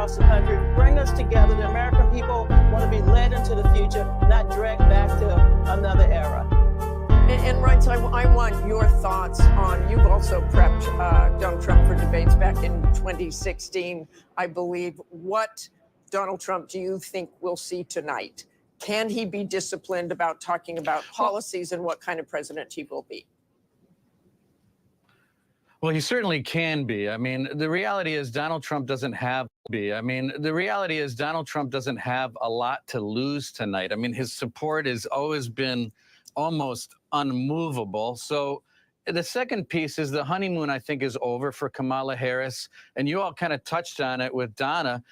across the country. Bring us together. The American people want to be led into the future, not dragged back to another era. And Reince, I want your thoughts on, you've also prepped Donald Trump for debates back in 2016, I believe. What Donald Trump do you think we'll see tonight? Can he be disciplined about talking about policies and what kind of president he will be? Well, he certainly can be. I mean, the reality is Donald Trump doesn't have a lot to lose tonight. I mean, his support has always been almost unmovable. So the second piece is the honeymoon, I think, is over for Kamala Harris. And you all kind of touched on it with Donna.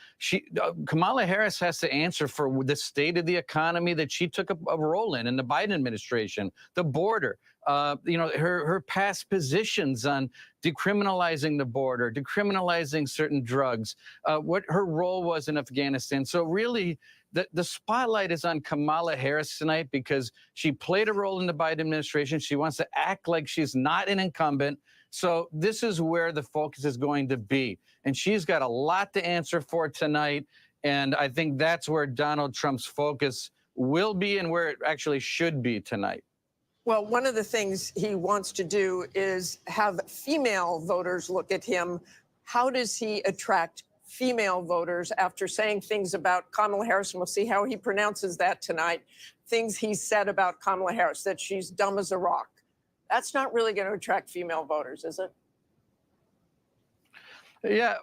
Kamala Harris has to answer for the state of the economy that she took a role in the Biden administration, the border, her past positions on decriminalizing the border, decriminalizing certain drugs, what her role was in Afghanistan. So really, the spotlight is on Kamala Harris tonight because she played a role in the Biden administration. She wants to act like she's not an incumbent. So this is where the focus is going to be. And she's got a lot to answer for tonight. And I think that's where Donald Trump's focus will be and where it actually should be tonight. Well, one of the things he wants to do is have female voters look at him. How does he attract female voters after saying things about Kamala Harris? And we'll see how he pronounces that tonight. Things he said about Kamala Harris, that she's dumb as a rock. That's not really going to attract female voters, is it? Yeah,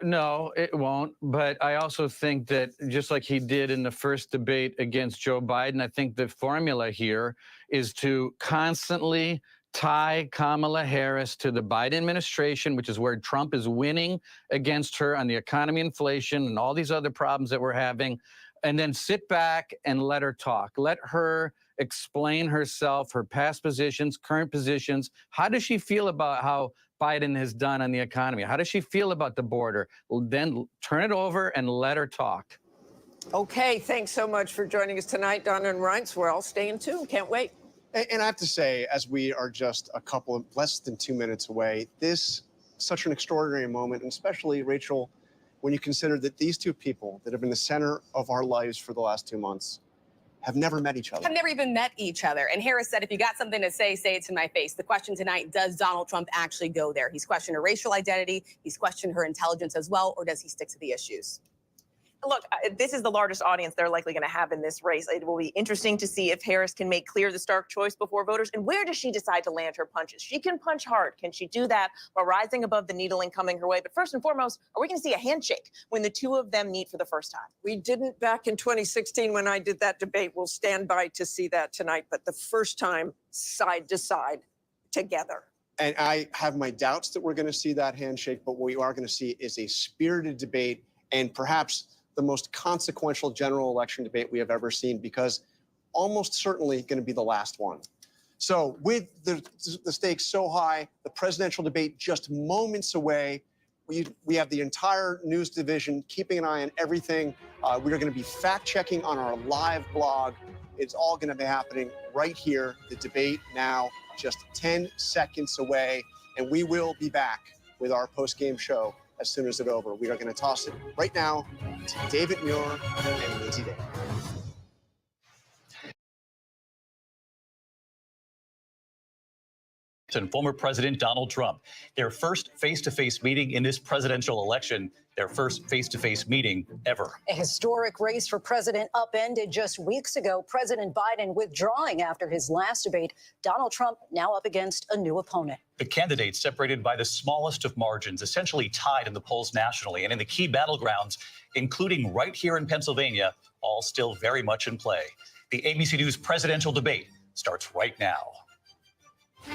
no, it won't. But I also think that just like he did in the first debate against Joe Biden, I think the formula here is to constantly tie Kamala Harris to the Biden administration, which is where Trump is winning against her on the economy, inflation, and all these other problems that we're having, and then sit back and let her talk. Let her explain herself, her past positions, current positions. How does she feel about how Biden has done on the economy? How does she feel about the border? Well, then turn it over and let her talk. Okay, thanks so much for joining us tonight, Donna and Reince. We're all staying tuned. Can't wait. And I have to say, as we are just less than 2 minutes away, this such an extraordinary moment, and especially, Rachel, when you consider that these two people that have been the center of our lives for the last 2 months have never met each other. Have never even met each other. And Harris said, if you got something to say it to my face. The question tonight, does Donald Trump actually go there? He's questioned her racial identity. He's questioned her intelligence as well. Or does he stick to the issues? Look, this is the largest audience they're likely going to have in this race. It will be interesting to see if Harris can make clear the stark choice before voters. And where does she decide to land her punches? She can punch hard. Can she do that while rising above the needling coming her way? But first and foremost, are we going to see a handshake when the two of them meet for the first time? We didn't back in 2016 when I did that debate. We'll stand by to see that tonight. But the first time, side to side, together. And I have my doubts that we're going to see that handshake, but what we are going to see is a spirited debate and perhaps the most consequential general election debate we have ever seen, because almost certainly going to be the last one. So with the stakes so high, the presidential debate just moments away, we have the entire news division keeping an eye on everything. We are going to be fact-checking on our live blog. It's all going to be happening right here. The debate now just 10 seconds away, and we will be back with our post-game show as soon as it's over. We are going to toss it right now to David Muir and Lindsay Davis. And former President Donald Trump, their first face-to-face meeting in this presidential election, their first face-to-face meeting ever. A historic race for president upended just weeks ago. President Biden withdrawing after his last debate. Donald Trump now up against a new opponent. The candidates separated by the smallest of margins, essentially tied in the polls nationally and in the key battlegrounds, including right here in Pennsylvania, all still very much in play. The ABC News presidential debate starts right now.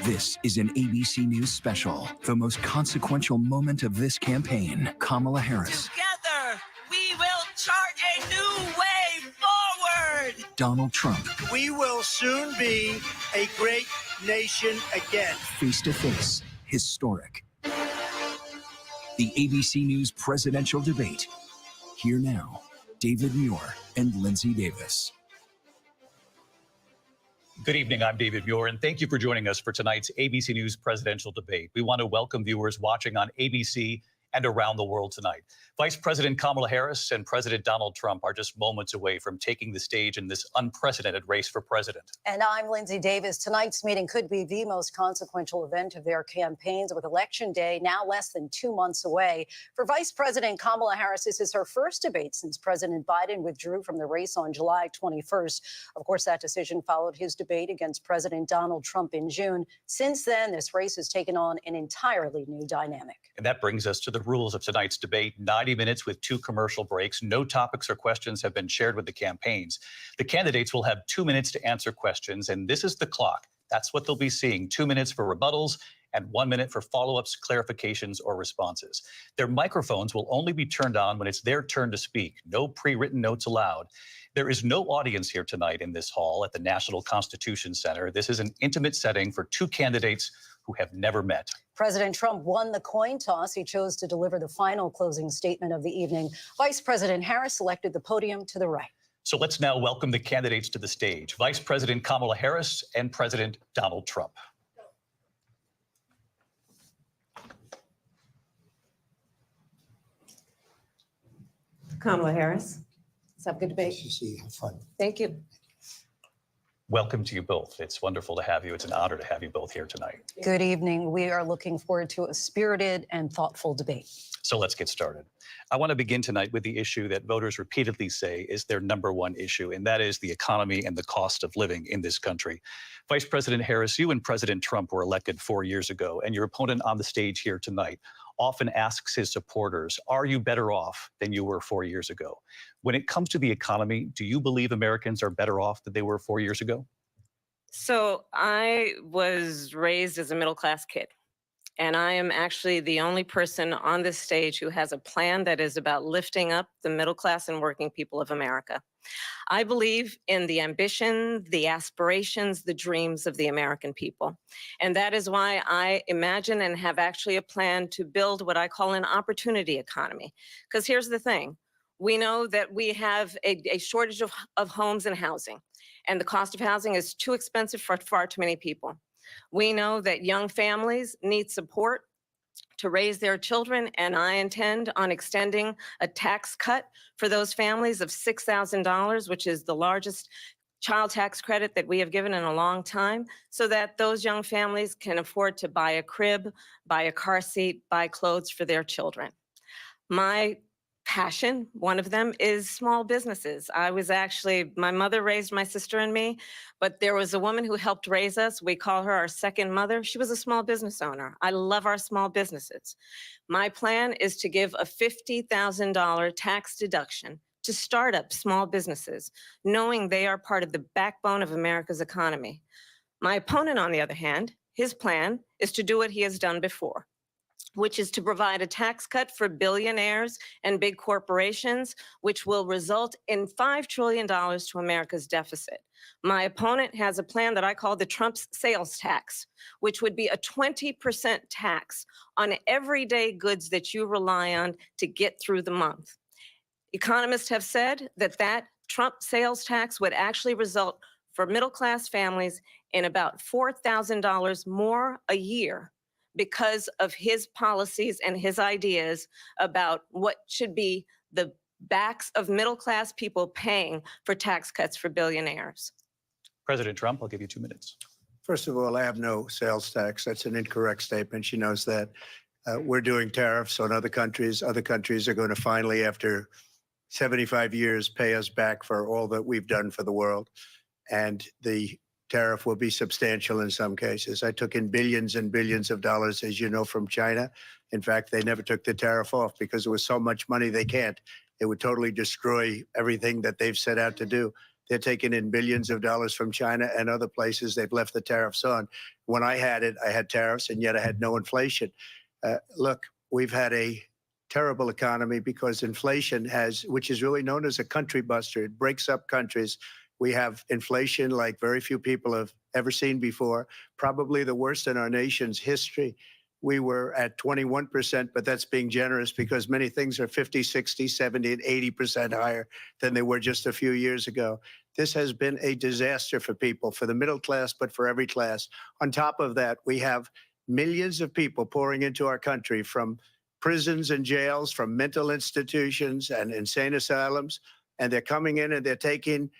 This is an ABC News special, the most consequential moment of this campaign. Kamala Harris. Together, we will chart a new way forward. Donald Trump. We will soon be a great nation again. Face to face, historic. The ABC News presidential debate. Here now, David Muir and Lindsay Davis. Good evening, I'm David Muir, and thank you for joining us for tonight's ABC News presidential debate. We want to welcome viewers watching on ABC and around the world tonight. Vice President Kamala Harris and President Donald Trump are just moments away from taking the stage in this unprecedented race for president. And I'm Lindsay Davis. Tonight's meeting could be the most consequential event of their campaigns, with Election Day now less than 2 months away. For Vice President Kamala Harris, this is her first debate since President Biden withdrew from the race on July 21st. Of course, that decision followed his debate against President Donald Trump in June. Since then, this race has taken on an entirely new dynamic. And that brings us to the rules of tonight's debate. 90 minutes with 2 commercial breaks. No topics or questions have been shared with the campaigns. The candidates will have 2 minutes to answer questions, and this is the clock. That's what they'll be seeing. 2 minutes for rebuttals and 1 minute for follow-ups, clarifications, or responses. Their microphones will only be turned on when it's their turn to speak. No pre-written notes allowed. There is no audience here tonight in this hall at the National Constitution Center. This is an intimate setting for 2 candidates who have never met. President Trump won the coin toss. He chose to deliver the final closing statement of the evening. Vice President Harris selected the podium to the right. So let's now welcome the candidates to the stage. Vice President Kamala Harris and President Donald Trump. Kamala Harris. Let's have a good debate. Nice to see you. Have fun. Thank you. Welcome to you both. It's wonderful to have you. It's an honor to have you both here tonight. Good evening. We are looking forward to a spirited and thoughtful debate. So let's get started. I want to begin tonight with the issue that voters repeatedly say is their #1 issue, and that is the economy and the cost of living in this country. Vice President Harris, you and President Trump were elected 4 years ago, and your opponent on the stage here tonight often asks his supporters, are you better off than you were 4 years ago? When it comes to the economy, do you believe Americans are better off than they were 4 years ago? So I was raised as a middle-class kid, and I am actually the only person on this stage who has a plan that is about lifting up the middle class and working people of America. I believe in the ambition, the aspirations, the dreams of the American people. And that is why I imagine and have actually a plan to build what I call an opportunity economy. Because here's the thing. We know that we have a shortage of homes and housing, and the cost of housing is too expensive for far too many people. We know that young families need support to raise their children, and I intend on extending a tax cut for those families of $6,000, which is the largest child tax credit that we have given in a long time, so that those young families can afford to buy a crib, buy a car seat, buy clothes for their children. My passion, one of them, is small businesses. My mother raised my sister and me, but there was a woman who helped raise us. We call her our second mother. She was a small business owner. I love our small businesses. My plan is to give a $50,000 tax deduction to startup small businesses, knowing they are part of the backbone of America's economy. My opponent, on the other hand, his plan is to do what he has done before, which is to provide a tax cut for billionaires and big corporations, which will result in $5 trillion to America's deficit. My opponent has a plan that I call the Trump's sales tax, which would be a 20% tax on everyday goods that you rely on to get through the month. Economists have said that Trump sales tax would actually result for middle-class families in about $4,000 more a year, because of his policies and his ideas about what should be the backs of middle-class people paying for tax cuts for billionaires. President Trump, I'll give you 2 minutes. First of all, I have no sales tax. That's an incorrect statement. She knows that. We're doing tariffs on other countries. Other countries are going to finally, after 75 years, pay us back for all that we've done for the world. And the tariff will be substantial in some cases. I took in billions and billions of dollars, as you know, from China. In fact, they never took the tariff off because there was so much money they can't. It would totally destroy everything that they've set out to do. They're taking in billions of dollars from China and other places. They've left the tariffs on. When I had it, I had tariffs, and yet I had no inflation. Look, we've had a terrible economy because inflation which is really known as a country buster. It breaks up countries. We have inflation like very few people have ever seen before, probably the worst in our nation's history. We were at 21%, but that's being generous because many things are 50, 60, 70, and 80% higher than they were just a few years ago. This has been a disaster for people, for the middle class, but for every class. On top of that, we have millions of people pouring into our country from prisons and jails, from mental institutions and insane asylums, and they're coming in and they're taking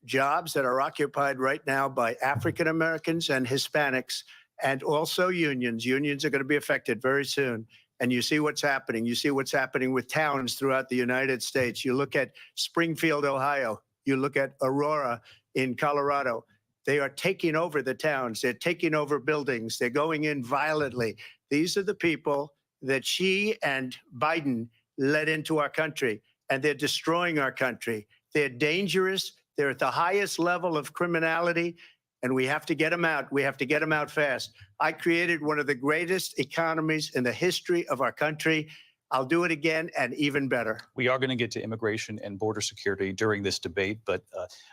jobs that are occupied right now by African Americans and Hispanics, and also unions. Unions are going to be affected very soon. And you see what's happening. You see what's happening with towns throughout the United States. You look at Springfield, Ohio. You look at Aurora in Colorado. They are taking over the towns. They're taking over buildings. They're going in violently. These are the people that she and Biden led into our country, and they're destroying our country. They're dangerous. They're at the highest level of criminality, and we have to get them out. We have to get them out fast. I created one of the greatest economies in the history of our country. I'll do it again and even better. We are going to get to immigration and border security during this debate, but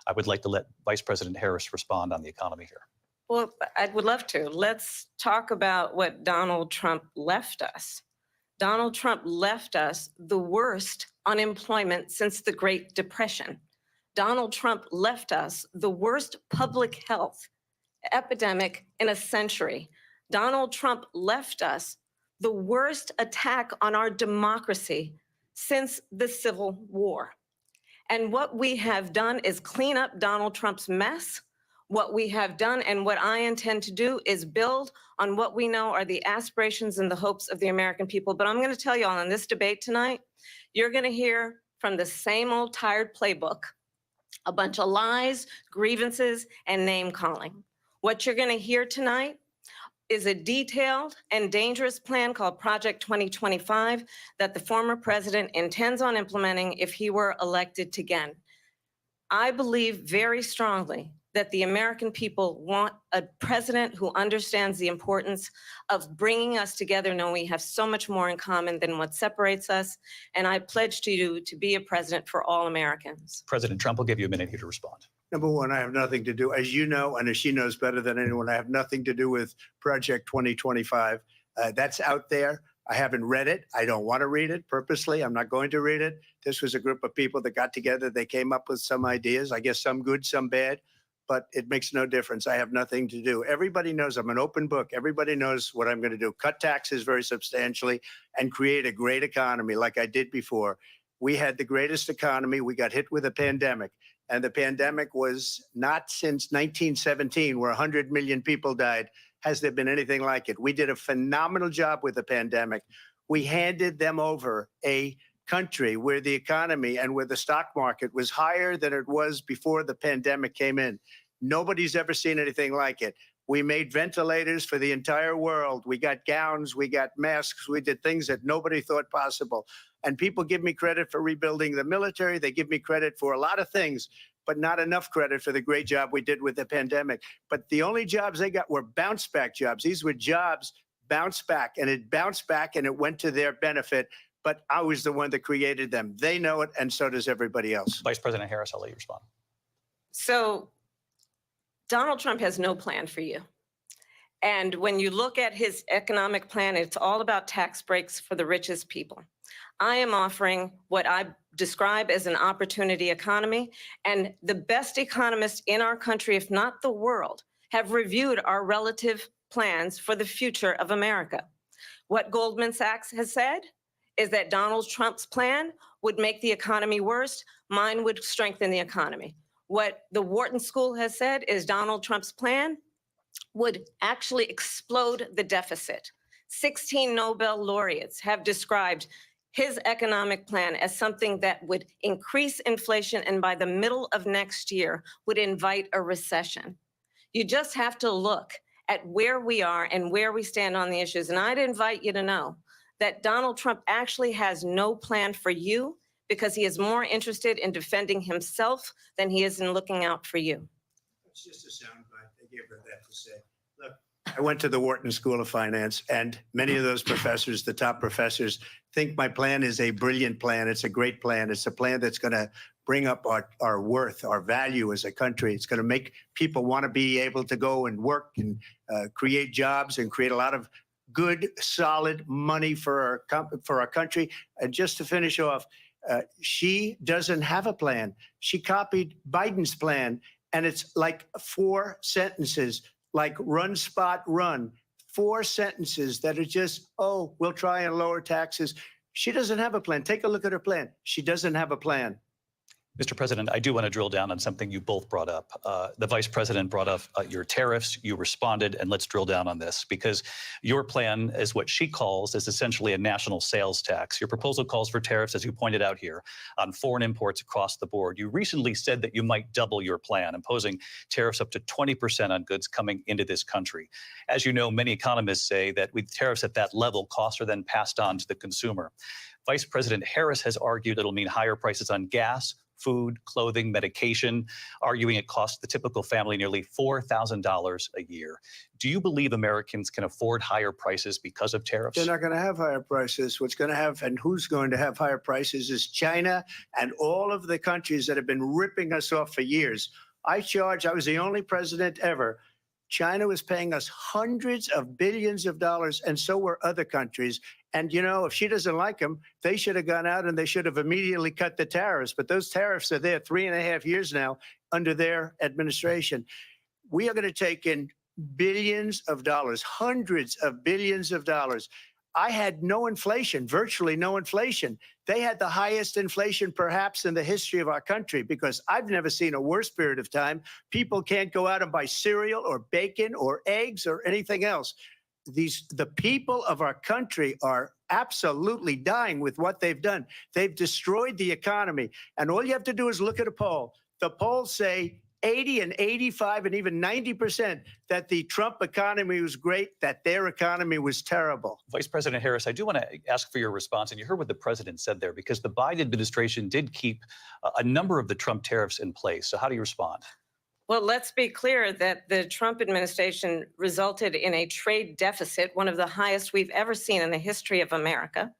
I would like to let Vice President Harris respond on the economy here. Well, I would love to. Let's talk about what Donald Trump left us. Donald Trump left us the worst unemployment since the Great Depression. Donald Trump left us the worst public health epidemic in a century. Donald Trump left us the worst attack on our democracy since the Civil War. And what we have done is clean up Donald Trump's mess. What we have done and what I intend to do is build on what we know are the aspirations and the hopes of the American people. But I'm going to tell you all in this debate tonight, you're going to hear from the same old tired playbook, a bunch of lies, grievances, and name calling. What you're going to hear tonight is a detailed and dangerous plan called Project 2025 that the former president intends on implementing if he were elected again. I believe very strongly that the American people want a president who understands the importance of bringing us together, knowing we have so much more in common than what separates us. And I pledge to you to be a president for all Americans. President Trump will give you a minute here to respond. Number one, I have nothing to do, as you know, and as she knows better than anyone, I have nothing to do with Project 2025. That's out there. I haven't read it. I don't want to read it purposely. I'm not going to read it. This was a group of people that got together. They came up with some ideas, I guess some good, some bad, but it makes no difference. I have nothing to do. Everybody knows I'm an open book. Everybody knows what I'm going to do. Cut taxes very substantially and create a great economy like I did before. We had the greatest economy. We got hit with a pandemic. And the pandemic was not since 1917, where 100 million people died, has there been anything like it. We did a phenomenal job with the pandemic. We handed them over a country where the economy and where the stock market was higher than it was before the pandemic came in. Nobody's ever seen anything like it. We made ventilators for the entire world. We got gowns, we got masks, we did things that nobody thought possible. And people give me credit for rebuilding the military. They give me credit for a lot of things, but not enough credit for the great job we did with the pandemic. But the only jobs they got were bounce back jobs. These were jobs bounced back, and it bounced back and it went to their benefit. But I was the one that created them. They know it, and so does everybody else. Vice President Harris, I'll let you respond. So Donald Trump has no plan for you. And when you look at his economic plan, it's all about tax breaks for the richest people. I am offering what I describe as an opportunity economy, and the best economists in our country, if not the world, have reviewed our relative plans for the future of America. What Goldman Sachs has said is that Donald Trump's plan would make the economy worse. Mine would strengthen the economy. What the Wharton School has said is Donald Trump's plan would actually explode the deficit. 16 Nobel laureates have described his economic plan as something that would increase inflation and by the middle of next year would invite a recession. You just have to look at where we are and where we stand on the issues. And I'd invite you to know that Donald Trump actually has no plan for you because he is more interested in defending himself than he is in looking out for you. It's just a soundbite. They gave her that to say. Look, I went to the Wharton School of Finance, and many of those professors, the top professors, think my plan is a brilliant plan. It's a great plan. It's a plan that's going to bring up our worth, our value as a country. It's going to make people want to be able to go and work and create jobs and create a lot of good, solid money for our country. And just to finish off, she doesn't have a plan. She copied Biden's plan, and it's like 4 sentences, like run, spot, run. 4 sentences that are just, oh, we'll try and lower taxes. She doesn't have a plan. Take a look at her plan. She doesn't have a plan. Mr. President, I do want to drill down on something you both brought up. The Vice President brought up your tariffs. You responded, and let's drill down on this because your plan is what she calls is essentially a national sales tax. Your proposal calls for tariffs, as you pointed out here, on foreign imports across the board. You recently said that you might double your plan, imposing tariffs up to 20% on goods coming into this country. As you know, many economists say that with tariffs at that level, costs are then passed on to the consumer. Vice President Harris has argued it'll mean higher prices on gas, food, clothing, medication, arguing it costs the typical family nearly $4,000 a year. Do you believe Americans can afford higher prices because of tariffs? They're not going to have higher prices. What's going to have and who's going to have higher prices is China and all of the countries that have been ripping us off for years. I was the only president ever. China was paying us hundreds of billions of dollars, and so were other countries. And, you know, if she doesn't like them, they should have gone out and they should have immediately cut the tariffs. But those tariffs are there 3.5 years now under their administration. We are going to take in billions of dollars, hundreds of billions of dollars. I had no inflation, virtually no inflation. They had the highest inflation perhaps in the history of our country because I've never seen a worse period of time. People can't go out and buy cereal or bacon or eggs or anything else. The people of our country are absolutely dying with what they've done. They've destroyed the economy. And all you have to do is look at a poll. The polls say 80 and 85 and even 90% that the Trump economy was great, that their economy was terrible. Vice President Harris, I do want to ask for your response, and you heard what the president said there, because the Biden administration did keep a number of the Trump tariffs in place. So how do you respond? Well, let's be clear that the Trump administration resulted in a trade deficit, one of the highest we've ever seen in the history of America.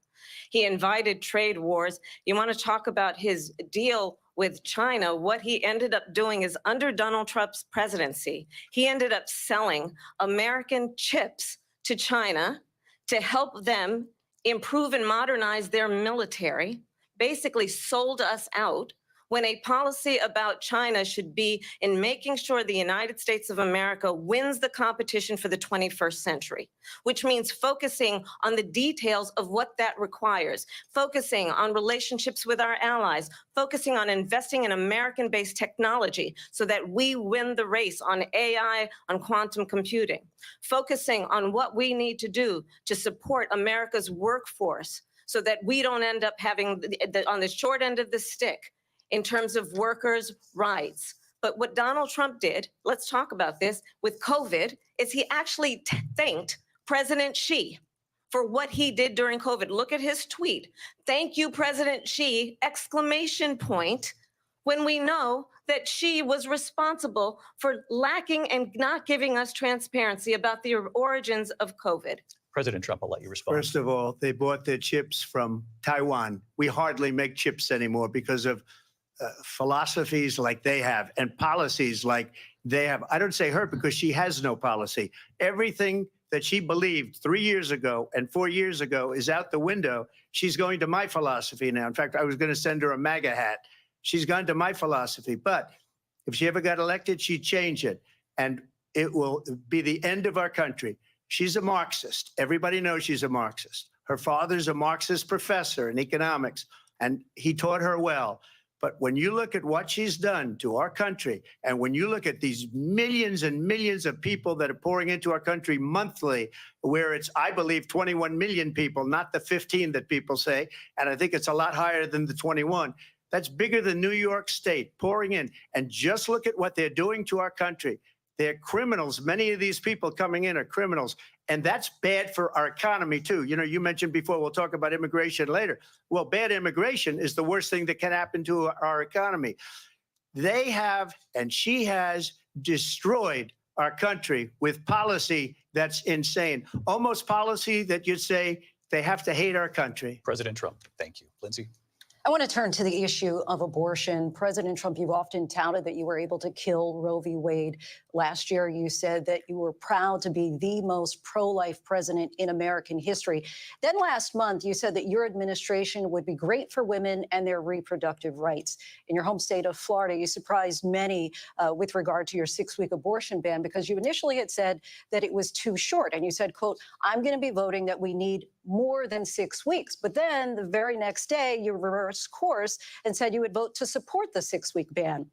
He invited trade wars. You want to talk about his deal with China? What he ended up doing is under Donald Trump's presidency, he ended up selling American chips to China to help them improve and modernize their military, basically sold us out, when a policy about China should be in making sure the United States of America wins the competition for the 21st century, which means focusing on the details of what that requires, focusing on relationships with our allies, focusing on investing in American-based technology so that we win the race on AI, on quantum computing, focusing on what we need to do to support America's workforce so that we don't end up having on the short end of the stick in terms of workers' rights. But what Donald Trump did, let's talk about this, with COVID, is he actually thanked President Xi for what he did during COVID. Look at his tweet. Thank you, President Xi, exclamation point, when we know that Xi was responsible for lacking and not giving us transparency about the origins of COVID. President Trump, I'll let you respond. First of all, they bought their chips from Taiwan. We hardly make chips anymore because of philosophies like they have and policies like they have. I don't say her because she has no policy. Everything that she believed 3 years ago and 4 years ago is out the window. She's going to my philosophy now. In fact, I was going to send her a MAGA hat. She's gone to my philosophy. But if she ever got elected, she'd change it. And it will be the end of our country. She's a Marxist. Everybody knows she's a Marxist. Her father's a Marxist professor in economics, and he taught her well. But when you look at what she's done to our country, and when you look at these millions and millions of people that are pouring into our country monthly, where it's, I believe, 21 million people, not the 15 that people say, and I think it's a lot higher than the 21. That's bigger than New York State pouring in. And just look at what they're doing to our country. They're criminals. Many of these people coming in are criminals. And that's bad for our economy, too. You know, you mentioned before, we'll talk about immigration later. Well, bad immigration is the worst thing that can happen to our economy. They have, and she has, destroyed our country with policy that's insane. Almost policy that you'd say they have to hate our country. President Trump, thank you. Lindsay? I want to turn to the issue of abortion. President Trump, you've often touted that you were able to kill Roe v. Wade. Last year, you said that you were proud to be the most pro-life president in American history. Then last month, you said that your administration would be great for women and their reproductive rights. In your home state of Florida, you surprised many with regard to your 6-week abortion ban because you initially had said that it was too short. And you said, quote, I'm going to be voting that we need more than 6 weeks. But then the very next day, you reversed course and said you would vote to support the 6-week ban.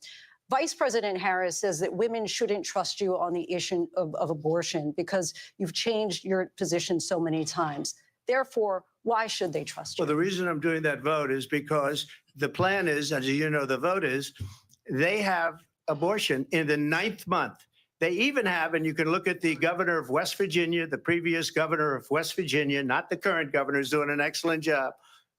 Vice President Harris says that women shouldn't trust you on the issue of abortion because you've changed your position so many times. Therefore, why should they trust you? Well, the reason I'm doing that vote is because the plan is, as you know, the vote is, they have abortion in the 9th month. They even have, and you can look at the governor of West Virginia, the previous governor of West Virginia, not the current governor, is doing an excellent job,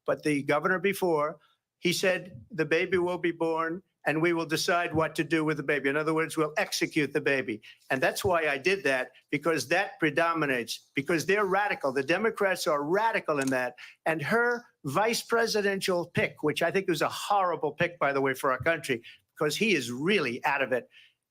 but the governor before, he said the baby will be born and we will decide what to do with the baby. In other words, we'll execute the baby. And that's why I did that, because that predominates, because they're radical. The Democrats are radical in that. And her vice presidential pick, which I think was a horrible pick, by the way, for our country, because he is really out of it.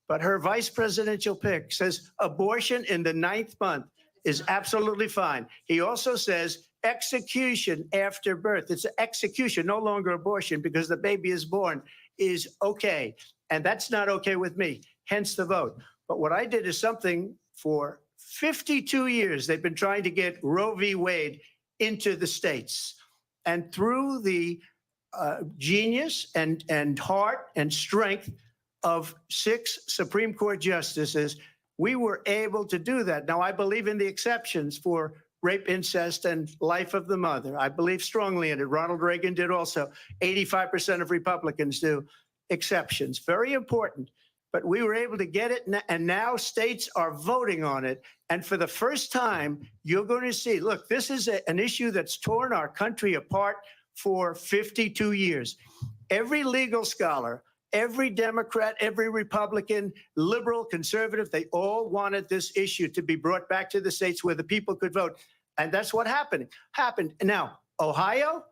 But her vice presidential pick says abortion in the 9th month is absolutely fine. He also says execution after birth. It's execution, no longer abortion, because the baby is born, is okay. And that's not okay with me, hence the vote. But what I did is something for 52 years, they've been trying to get Roe v. Wade into the states. And through the genius and heart and strength of 6 Supreme Court justices, we were able to do that. Now, I believe in the exceptions for rape, incest, and life of the mother. I believe strongly in it. Ronald Reagan did also. 85% of Republicans do. Exceptions, very important. But we were able to get it, and now states are voting on it. And for the first time, you're going to see, look, this is an issue that's torn our country apart for 52 years. Every legal scholar, every Democrat, every Republican, liberal, conservative, they all wanted this issue to be brought back to the states where the people could vote. And that's what happened. Now, Ohio,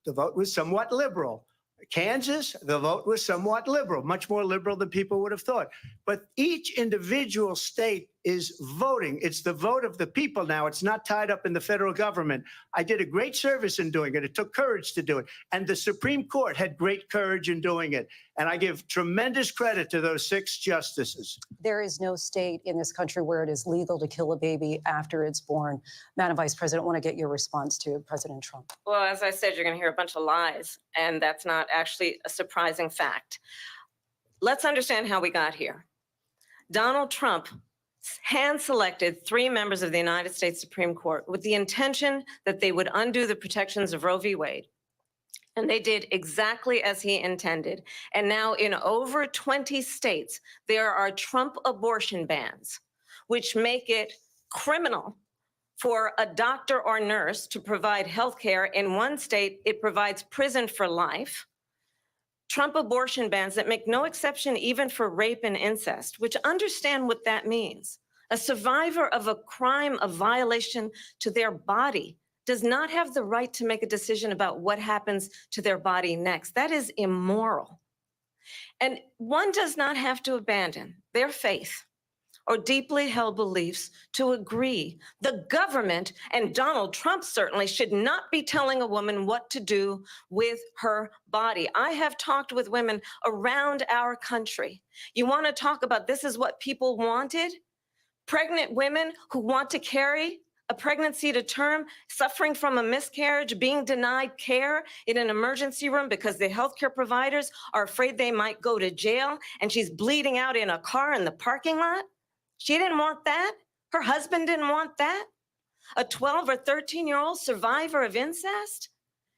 the vote was somewhat liberal. Kansas, the vote was somewhat liberal, much more liberal than people would have thought. But each individual state is voting. It's the vote of the people now. It's not tied up in the federal government. I did a great service in doing it. It took courage to do it. And the Supreme Court had great courage in doing it. And I give tremendous credit to those 6 justices. There is no state in this country where it is legal to kill a baby after it's born. Madam Vice President, I want to get your response to President Trump. Well, as I said, you're going to hear a bunch of lies, and that's not actually a surprising fact. Let's understand how we got here. Donald Trump hand-selected 3 members of the United States Supreme Court with the intention that they would undo the protections of Roe v. Wade. And they did exactly as he intended. And now in over 20 states, there are Trump abortion bans, which make it criminal for a doctor or nurse to provide health care. In one state, it provides prison for life. Trump abortion bans that make no exception even for rape and incest, which understand what that means. A survivor of a crime, a violation to their body, does not have the right to make a decision about what happens to their body next. That is immoral. And one does not have to abandon their faith or deeply held beliefs to agree. The government, and Donald Trump certainly, should not be telling a woman what to do with her body. I have talked with women around our country. You want to talk about this is what people wanted? Pregnant women who want to carry a pregnancy to term, suffering from a miscarriage, being denied care in an emergency room because the healthcare providers are afraid they might go to jail, and she's bleeding out in a car in the parking lot. She didn't want that. Her husband didn't want that. A 12 or 13-year-old survivor of incest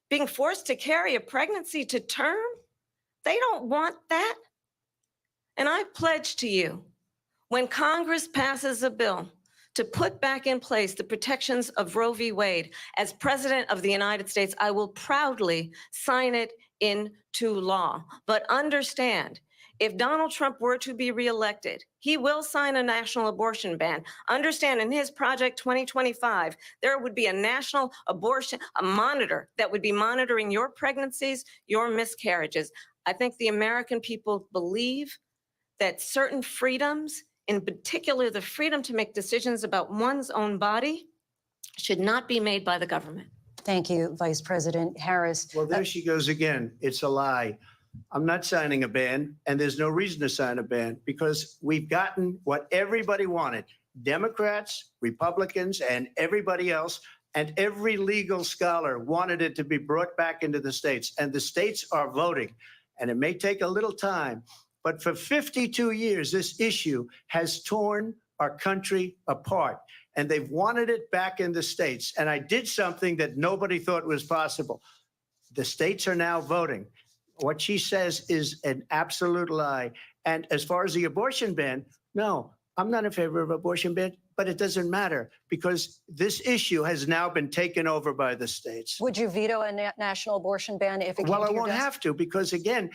being forced to carry a pregnancy to term. They don't want that. And I pledge to you, when Congress passes a bill to put back in place the protections of Roe v. Wade, as President of the United States, I will proudly sign it into law. But understand, If Donald Trump were to be reelected, he will sign a national abortion ban. Understand, in his Project 2025, there would be a national abortion, a monitor that would be monitoring your pregnancies, your miscarriages. I think the American people believe that certain freedoms, in particular the freedom to make decisions about one's own body, should not be made by the government. Thank you, Vice President Harris. Well, there she goes again. It's a lie. I'm not signing a ban, and there's no reason to sign a ban because we've gotten what everybody wanted. Democrats, Republicans, and everybody else, and every legal scholar wanted it to be brought back into the states, and the states are voting. And it may take a little time, but for 52 years, this issue has torn our country apart, and they've wanted it back in the states. And I did something that nobody thought was possible. The states are now voting. What she says is an absolute lie. And as far as the abortion ban, no, I'm not in favor of abortion ban, but it doesn't matter because this issue has now been taken over by the states. Would you veto a national abortion ban if it came Well, to I your won't desk? have to because, again,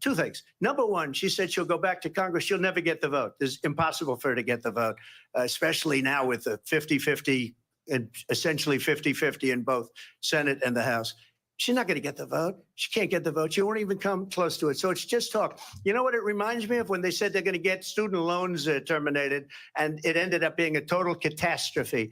two things. Number one, she said she'll go back to Congress. She'll never get the vote. It's impossible for her to get the vote, especially now with the 50-50 and essentially 50-50 in both Senate and the House. She's not going to get the vote. She can't get the vote. She won't even come close to it. So it's just talk. You know what it reminds me of when they said they're going to get student loans terminated, and it ended up being a total catastrophe.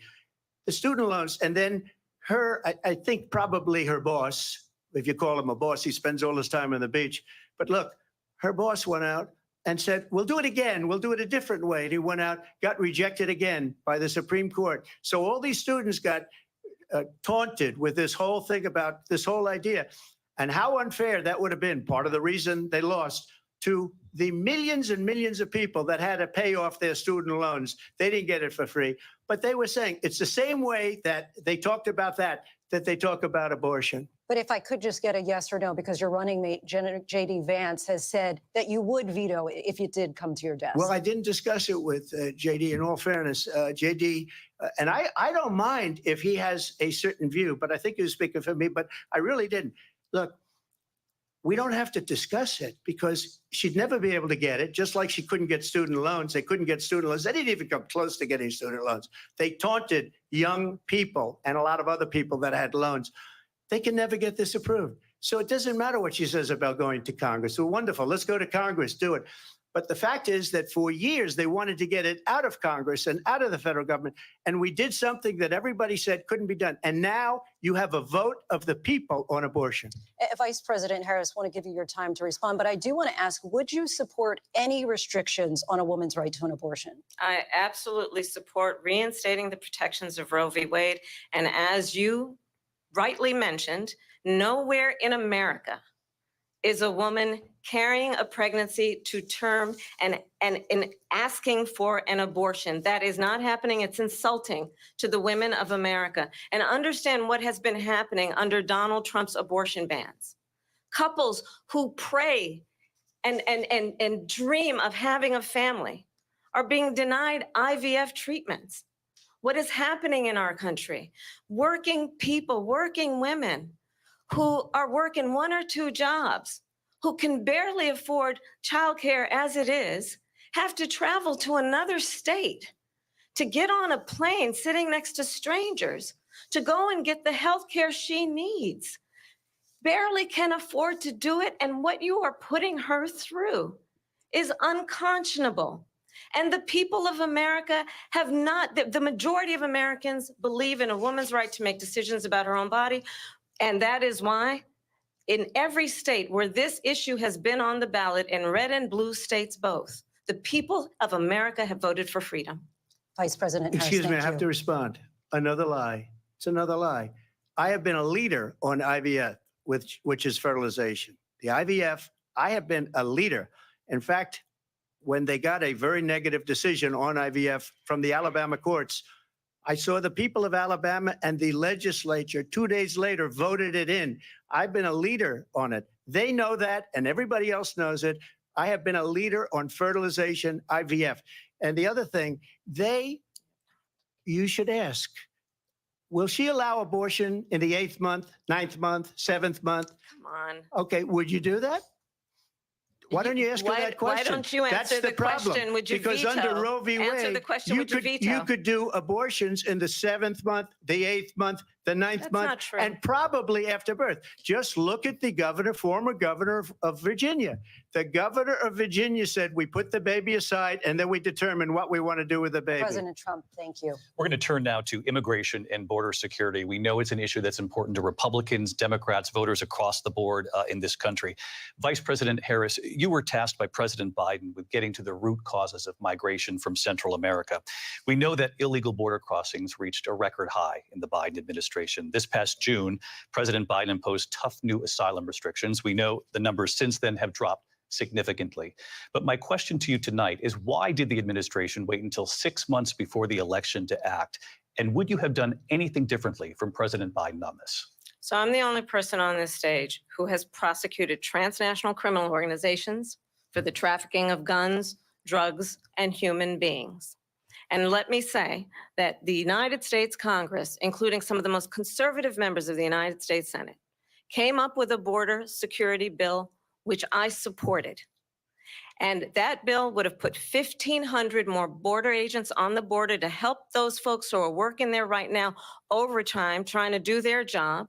The student loans, and then her, I think probably her boss, if you call him a boss, he spends all his time on the beach. But look, her boss went out and said, we'll do it again. We'll do it a different way. And he went out, got rejected again by the Supreme Court. So all these students got taunted with this whole thing about this whole idea and how unfair that would have been. Part of the reason they lost to the millions and millions of people that had to pay off their student loans. They didn't get it for free, but they were saying it's the same way that they talked about that they talk about abortion. But if I could just get a yes or no, because your running mate, J.D. Vance, has said that you would veto it if it did come to your desk. Well, I didn't discuss it with J.D. In all fairness, J.D., and I don't mind if he has a certain view, but I think he was speaking for me, but I really didn't. Look, we don't have to discuss it because she'd never be able to get it, just like she couldn't get student loans. They couldn't get student loans. They didn't even come close to getting student loans. They taunted young people and a lot of other people that had loans. They can never get this approved. So it doesn't matter what she says about going to Congress. So wonderful. Let's go to Congress, do it. But the fact is that for years, they wanted to get it out of Congress and out of the federal government. And we did something that everybody said couldn't be done. And now you have a vote of the people on abortion. Vice President Harris, I want to give you your time to respond, but I do want to ask, would you support any restrictions on a woman's right to an abortion? I absolutely support reinstating the protections of Roe v. Wade. And as you rightly mentioned, nowhere in America is a woman carrying a pregnancy to term and asking for an abortion. That is not happening. It's insulting to the women of America. And understand what has been happening under Donald Trump's abortion bans. Couples who pray and dream of having a family are being denied IVF treatments. What is happening in our country? Working people, working women who are working 1 or 2 jobs, who can barely afford childcare as it is, have to travel to another state to get on a plane sitting next to strangers to go and get the health care she needs. Barely can afford to do it, and what you are putting her through is unconscionable. And the people of America have not, the majority of Americans believe in a woman's right to make decisions about her own body. And that is why in every state where this issue has been on the ballot, in red and blue states both, the people of America have voted for freedom. Vice President Harris, Excuse me, I thank have you. to respond. Another lie. It's another lie. I have been a leader on IVF, which is fertilization. The IVF, I have been a leader. In fact, when they got a very negative decision on IVF from the Alabama courts, I saw the people of Alabama and the legislature 2 days later voted it in. I've been a leader on it. They know that, and everybody else knows it. I have been a leader on fertilization, IVF. And the other thing, you should ask, will she allow abortion in the 8th month, 9th month, 7th month? Come on. Okay, would you do that? Why don't you ask her that question? Why don't you That's answer the problem. question? Would you Because veto? under Roe v. Answer Wade, the question. Would you veto? you could do abortions in the 7th month, the 8th month, the 9th That's month, not true. and probably after birth. Just look at the former governor of Virginia. The governor of Virginia said, we put the baby aside and then we determine what we want to do with the baby. President Trump, thank you. We're going to turn now to immigration and border security. We know it's an issue that's important to Republicans, Democrats, voters across the board in this country. Vice President Harris, you were tasked by President Biden with getting to the root causes of migration from Central America. We know that illegal border crossings reached a record high in the Biden administration. This past June, President Biden imposed tough new asylum restrictions. We know the numbers since then have dropped significantly. But my question to you tonight is, why did the administration wait until 6 months before the election to act? And would you have done anything differently from President Biden on this? So I'm the only person on this stage who has prosecuted transnational criminal organizations for the trafficking of guns, drugs, and human beings. And let me say that the United States Congress, including some of the most conservative members of the United States Senate, came up with a border security bill, which I supported. And that bill would have put 1,500 more border agents on the border to help those folks who are working there right now overtime, trying to do their job.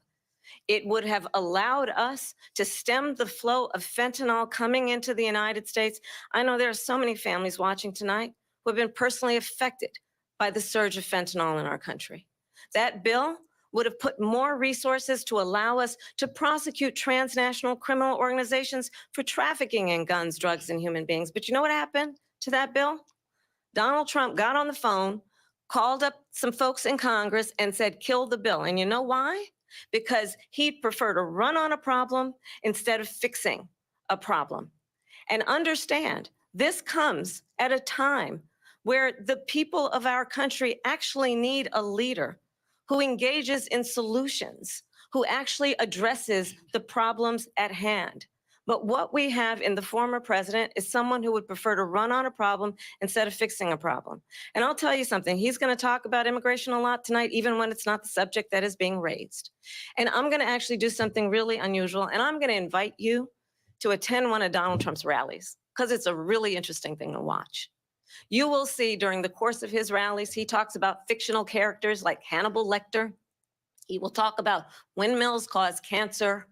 It would have allowed us to stem the flow of fentanyl coming into the United States. I know there are so many families watching tonight who have been personally affected by the surge of fentanyl in our country. That bill would have put more resources to allow us to prosecute transnational criminal organizations for trafficking in guns, drugs, and human beings. But you know what happened to that bill? Donald Trump got on the phone, called up some folks in Congress and said, kill the bill. And you know why? Because he'd prefer to run on a problem instead of fixing a problem. And understand, this comes at a time where the people of our country actually need a leader who engages in solutions, who actually addresses the problems at hand. But what we have in the former president is someone who would prefer to run on a problem instead of fixing a problem. And I'll tell you something, he's going to talk about immigration a lot tonight, even when it's not the subject that is being raised. And I'm going to actually do something really unusual, and I'm going to invite you to attend one of Donald Trump's rallies, because it's a really interesting thing to watch. You will see during the course of his rallies, he talks about fictional characters like Hannibal Lecter. He will talk about windmills cause cancer.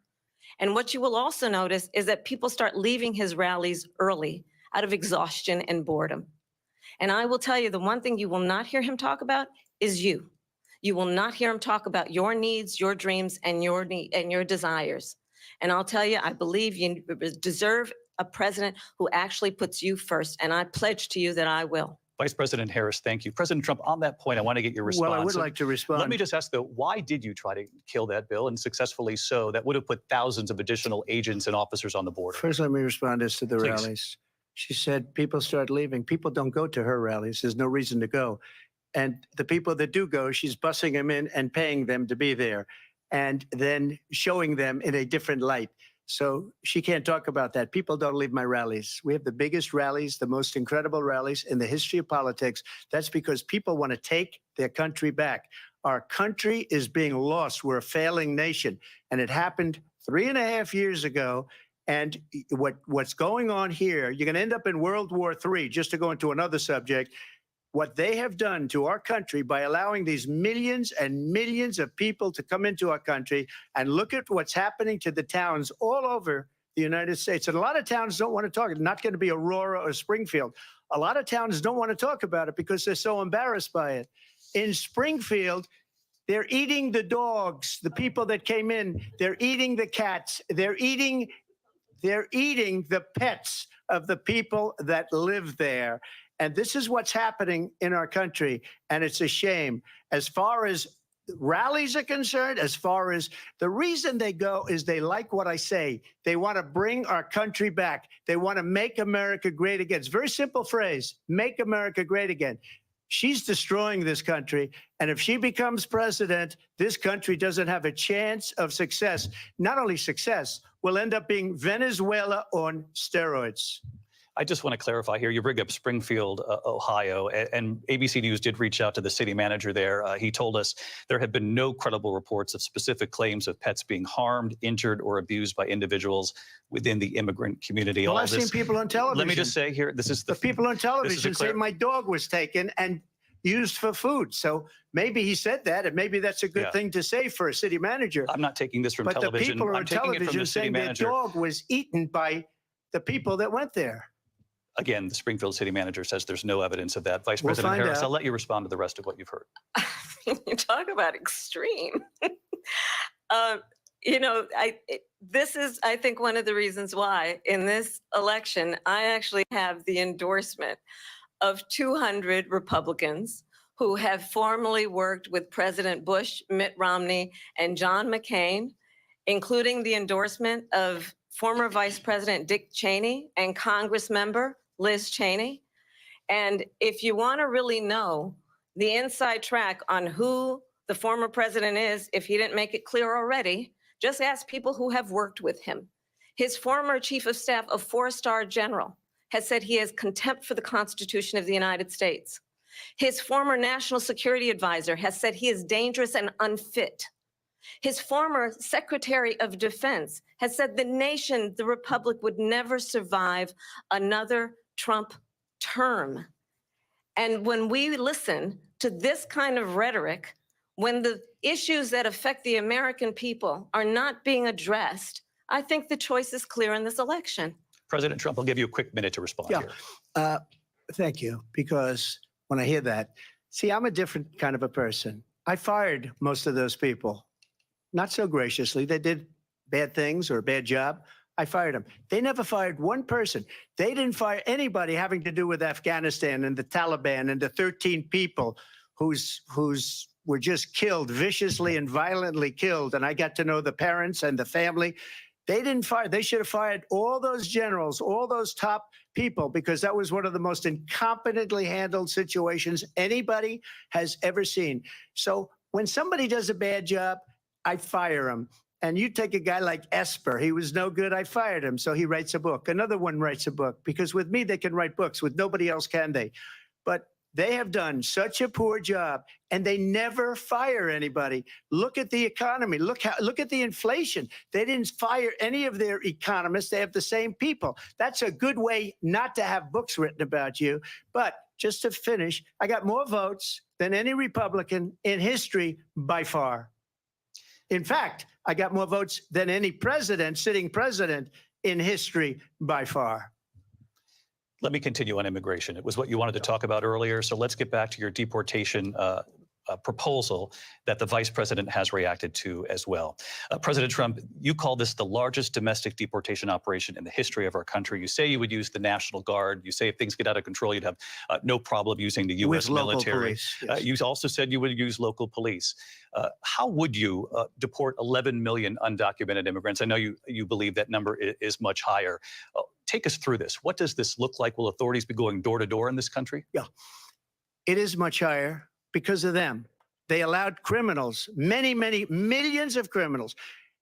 And what you will also notice is that people start leaving his rallies early out of exhaustion and boredom. And I will tell you, the one thing you will not hear him talk about is you. You will not hear him talk about your needs, your dreams, and your desires. And I'll tell you, I believe you deserve a president who actually puts you first, and I pledge to you that I will. Vice President Harris, thank you. President Trump, on that point, I want to get your response. Well, I would like to respond. Let me just ask, though, why did you try to kill that bill, and successfully so? That would have put thousands of additional agents and officers on the border. First, let me respond as to the Please. rallies. She said people start leaving. People don't go to her rallies. There's no reason to go. And the people that do go, she's bussing them in and paying them to be there, and then showing them in a different light. So she can't talk about that. People don't leave my rallies. We have the biggest rallies, the most incredible rallies in the history of politics. That's because people want to take their country back. Our country is being lost. We're a failing nation. And it happened 3.5 years ago. And what's going on here, you're going to end up in World War III, just to go into another subject. What they have done to our country by allowing these millions and millions of people to come into our country, and look at what's happening to the towns all over the United States. And a lot of towns don't want to talk. It's not going to be Aurora or Springfield. A lot of towns don't want to talk about it because they're so embarrassed by it. In Springfield, they're eating the dogs, the people that came in. They're eating the cats. They're eating the pets of the people that live there. And this is what's happening in our country, and it's a shame. As far as rallies are concerned, as far as the reason they go is they like what I say. They want to bring our country back. They want to make America great again. It's a very simple phrase, make America great again. She's destroying this country, and if she becomes president, this country doesn't have a chance of success. Not only success, we'll end up being Venezuela on steroids. I just want to clarify here. You bring up Springfield, Ohio, and ABC News did reach out to the city manager there. He told us there have been no credible reports of specific claims of pets being harmed, injured, or abused by individuals within the immigrant community. Well, All I've seen people on television. Let me just say here, this is the people on television say clear- my dog was taken and used for food. So maybe he said that, and maybe that's a good thing to say for a city manager. I'm not taking this from But television. the people I'm on taking it from television the city saying their manager. dog was eaten by the people that went there. Again, the Springfield city manager says there's no evidence of that. Vice We'll President find Harris, out. I'll let you respond to the rest of what you've heard. You talk about extreme. This is, I think, one of the reasons why in this election, I actually have the endorsement of 200 Republicans who have formerly worked with President Bush, Mitt Romney, and John McCain, including the endorsement of former Vice President Dick Cheney and Congress member Liz Cheney. And if you want to really know the inside track on who the former president is, if he didn't make it clear already, just ask people who have worked with him. His former chief of staff, a four-star general, has said he has contempt for the Constitution of the United States. His former national security advisor has said he is dangerous and unfit. His former Secretary of Defense has said the nation, the republic, would never survive another Trump term. And when we listen to this kind of rhetoric, when the issues that affect the American people are not being addressed, I think the choice is clear in this election. President Trump, I'll give you a quick minute to respond here. Thank you, because when I hear that, see, I'm a different kind of a person. I fired most of those people. Not so graciously. They did bad things or a bad job. I fired them. They never fired one person. They didn't fire anybody having to do with Afghanistan and the Taliban and the 13 people who's were just killed, viciously and violently killed. And I got to know the parents and the family. They didn't fire. They should have fired all those generals, all those top people, because that was one of the most incompetently handled situations anybody has ever seen. So when somebody does a bad job, I fire him. And you take a guy like Esper, he was no good, I fired him. So he writes a book. Another one writes a book, because with me, they can write books. With nobody else can they? But they have done such a poor job, and they never fire anybody. Look at the economy. Look at the inflation. They didn't fire any of their economists. They have the same people. That's a good way not to have books written about you. But just to finish, I got more votes than any Republican in history by far. In fact, I got more votes than any president, sitting president in history by far. Let me continue on immigration. It was what you wanted to talk about earlier. So let's get back to your deportation proposal that the vice president has reacted to as well. President Trump, you call this the largest domestic deportation operation in the history of our country. You say you would use the National Guard. You say if things get out of control, you'd have no problem using the U.S. military. Police, yes. You also said you would use local police. How would you deport 11 million undocumented immigrants? I know you believe that number is much higher. Take us through this. What does this look like? Will authorities be going door to door in this country? Yeah, it is much higher because of them. They allowed criminals, many, many millions of criminals.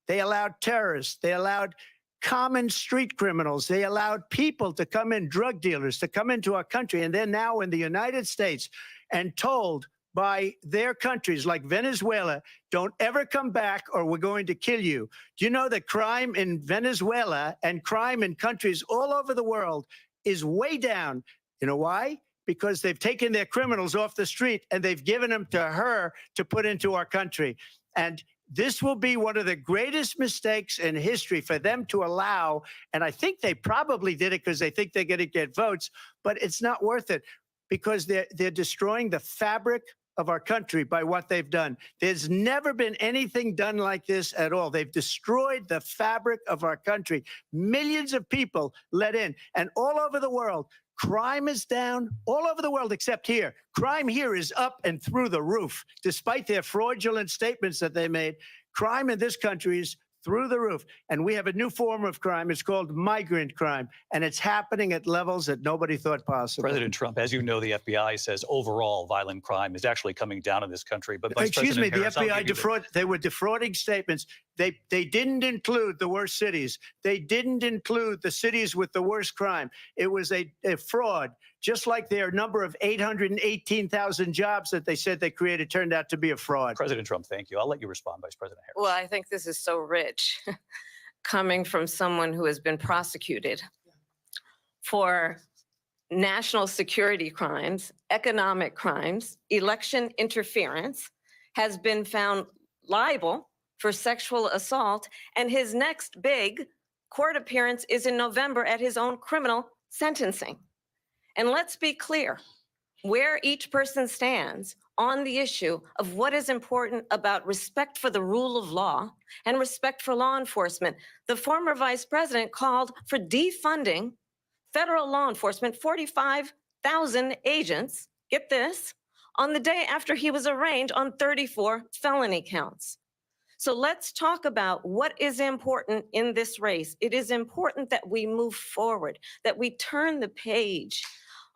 They allowed terrorists. They allowed common street criminals. They allowed people to come in, drug dealers, to come into our country. And they're now in the United States and told by their countries like Venezuela, don't ever come back or we're going to kill you. Do you know that crime in Venezuela and crime in countries all over the world is way down? You know why? Because they've taken their criminals off the street and they've given them to her to put into our country. And this will be one of the greatest mistakes in history for them to allow. And I think they probably did it because they think they're going to get votes, but it's not worth it because they're destroying the fabric of our country by what they've done. There's never been anything done like this at all. They've destroyed the fabric of our country. Millions of people let in, and all over the world, crime is down all over the world except here. Crime here is up and through the roof. Despite their fraudulent statements that they made, crime in this country is through the roof. And we have a new form of crime. It's called migrant crime. And it's happening at levels that nobody thought possible. President Trump, as you know, the FBI says overall violent crime is actually coming down in this country. But Vice Excuse me, President the Harris, FBI they were defrauding statements. They didn't include the worst cities. They didn't include the cities with the worst crime. It was a fraud. Just like their number of 818,000 jobs that they said they created turned out to be a fraud. President Trump, thank you. I'll let you respond, Vice President Harris. Well, I think this is so rich coming from someone who has been prosecuted for national security crimes, economic crimes, election interference, has been found liable for sexual assault, and his next big court appearance is in November at his own criminal sentencing. And let's be clear where each person stands on the issue of what is important about respect for the rule of law and respect for law enforcement. The former vice president called for defunding federal law enforcement, 45,000 agents, get this, on the day after he was arraigned on 34 felony counts. So let's talk about what is important in this race. It is important that we move forward, that we turn the page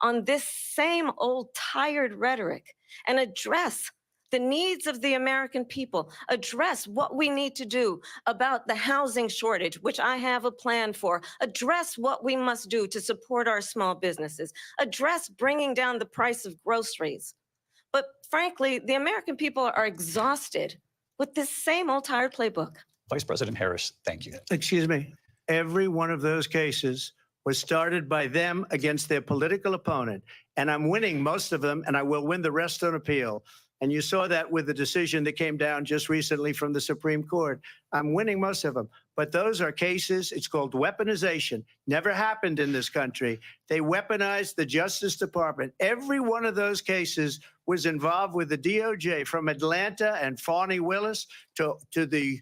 on this same old tired rhetoric and address the needs of the American people, address what we need to do about the housing shortage, which I have a plan for, address what we must do to support our small businesses, address bringing down the price of groceries. But frankly, the American people are exhausted with this same old tired playbook. Vice President Harris, thank you. Excuse me. Every one of those cases was started by them against their political opponent. And I'm winning most of them, and I will win the rest on appeal. And you saw that with the decision that came down just recently from the Supreme Court. I'm winning most of them. But those are cases, it's called weaponization. Never happened in this country. They weaponized the Justice Department. Every one of those cases was involved with the DOJ, from Atlanta and Fani Willis to the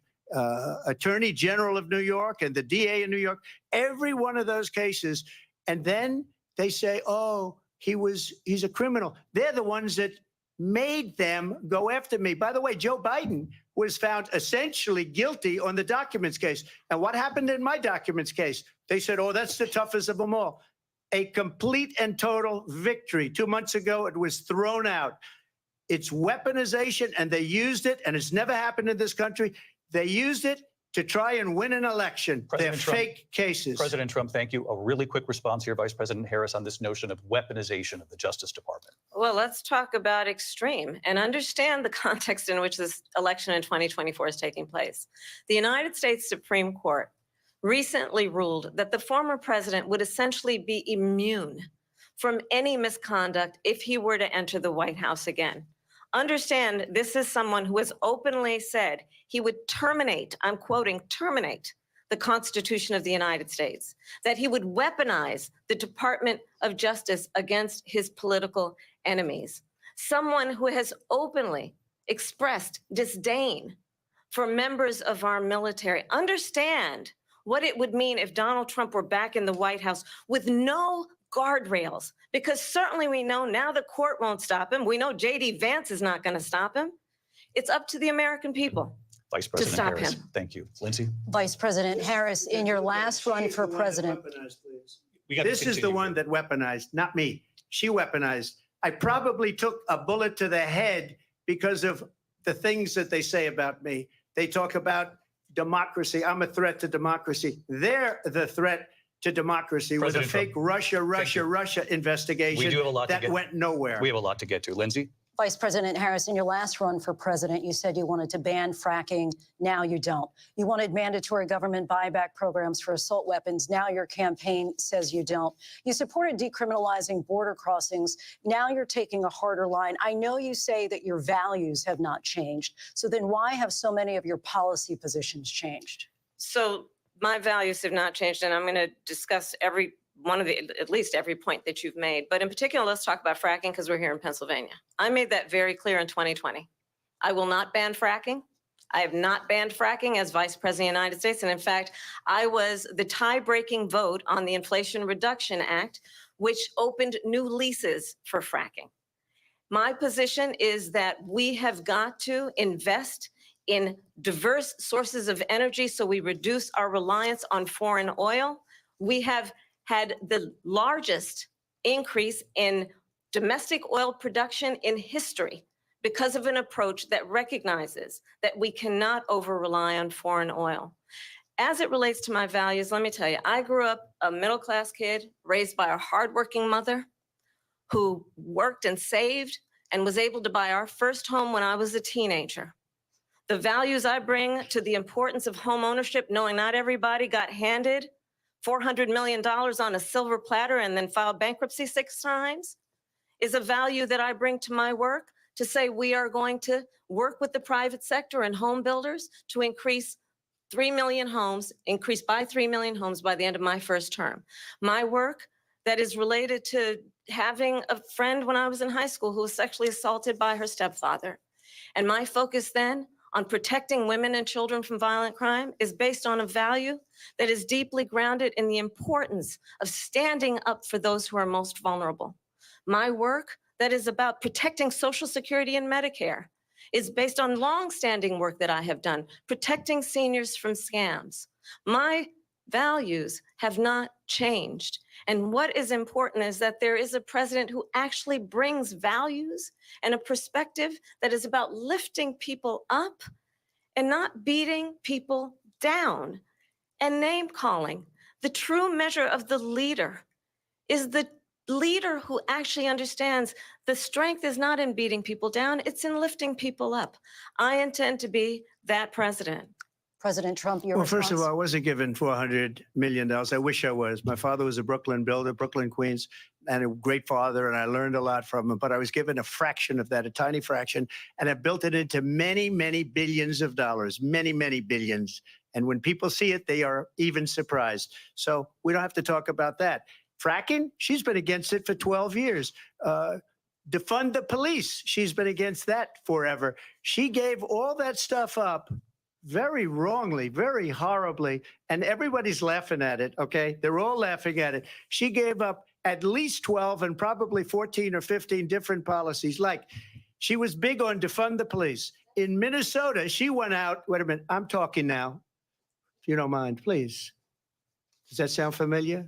Attorney General of New York and the DA in New York. Every one of those cases. And then they say, oh, he's a criminal. They're the ones that made them go after me. By the way, Joe Biden was found essentially guilty on the documents case. And what happened in my documents case? They said, oh, that's the toughest of them all. A complete and total victory. 2 months ago, it was thrown out. It's weaponization, and they used it, and it's never happened in this country. They used it to try and win an election. They're fake cases. President Trump, thank you. A really quick response here, Vice President Harris, on this notion of weaponization of the Justice Department. Well, let's talk about extreme and understand the context in which this election in 2024 is taking place. The United States Supreme Court recently ruled that the former president would essentially be immune from any misconduct if he were to enter the White House again. Understand, this is someone who has openly said he would terminate, I'm quoting, terminate the Constitution of the United States, that he would weaponize the Department of Justice against his political enemies. Someone who has openly expressed disdain for members of our military. Understand what it would mean if Donald Trump were back in the White House with no guardrails, because certainly we know now the court won't stop him. We know J.D. Vance is not going to stop him. It's up to the American people Vice President to stop Harris, him. Thank you. Lindsay? Vice President Harris, in your last run for president. This is the one that weaponized, not me. She weaponized. I probably took a bullet to the head because of the things that they say about me. They talk about democracy. I'm a threat to democracy. They're the threat to democracy with a fake Russia investigation that went nowhere. We have a lot to get to. Lindsay? Vice President Harris, in your last run for president, you said you wanted to ban fracking. Now you don't. You wanted mandatory government buyback programs for assault weapons. Now your campaign says you don't. You supported decriminalizing border crossings. Now you're taking a harder line. I know you say that your values have not changed. So then why have so many of your policy positions changed? So my values have not changed, and I'm going to discuss every one of at least every point that you've made. But in particular, let's talk about fracking because we're here in Pennsylvania. I made that very clear in 2020. I will not ban fracking. I have not banned fracking as Vice President of the United States. And in fact, I was the tie-breaking vote on the Inflation Reduction Act, which opened new leases for fracking. My position is that we have got to invest in diverse sources of energy so we reduce our reliance on foreign oil. We have had the largest increase in domestic oil production in history because of an approach that recognizes that we cannot over-rely on foreign oil. As it relates to my values, let me tell you, I grew up a middle-class kid raised by a hardworking mother who worked and saved and was able to buy our first home when I was a teenager. The values I bring to the importance of home ownership, knowing not everybody got handed $400 million on a silver platter and then filed bankruptcy 6 times, is a value that I bring to my work to say we are going to work with the private sector and home builders to increase 3 million homes, increase by 3 million homes by the end of my first term. My work that is related to having a friend when I was in high school who was sexually assaulted by her stepfather. And my focus then on protecting women and children from violent crime is based on a value that is deeply grounded in the importance of standing up for those who are most vulnerable. My work that is about protecting Social Security and Medicare is based on long-standing work that I have done, protecting seniors from scams. My values have not changed. And what is important is that there is a president who actually brings values and a perspective that is about lifting people up and not beating people down and name calling. The true measure of the leader is the leader who actually understands the strength is not in beating people down, it's in lifting people up. I intend to be that president. President Trump, your Well, response? first of all, I wasn't given $400 million. I wish I was. My father was a Brooklyn builder, Brooklyn, Queens, and a great father, and I learned a lot from him. But I was given a fraction of that, a tiny fraction, and I built it into many, many billions of dollars, many, many billions. And when people see it, they are even surprised. So we don't have to talk about that. Fracking, she's been against it for 12 years. Defund the police, she's been against that forever. She gave all that stuff up very wrongly, very horribly, and everybody's laughing at it, okay? They're all laughing at it. She gave up at least 12 and probably 14 or 15 different policies. Like, she was big on defund the police. In Minnesota, she went out, wait a minute, I'm talking now, if you don't mind, please. Does that sound familiar?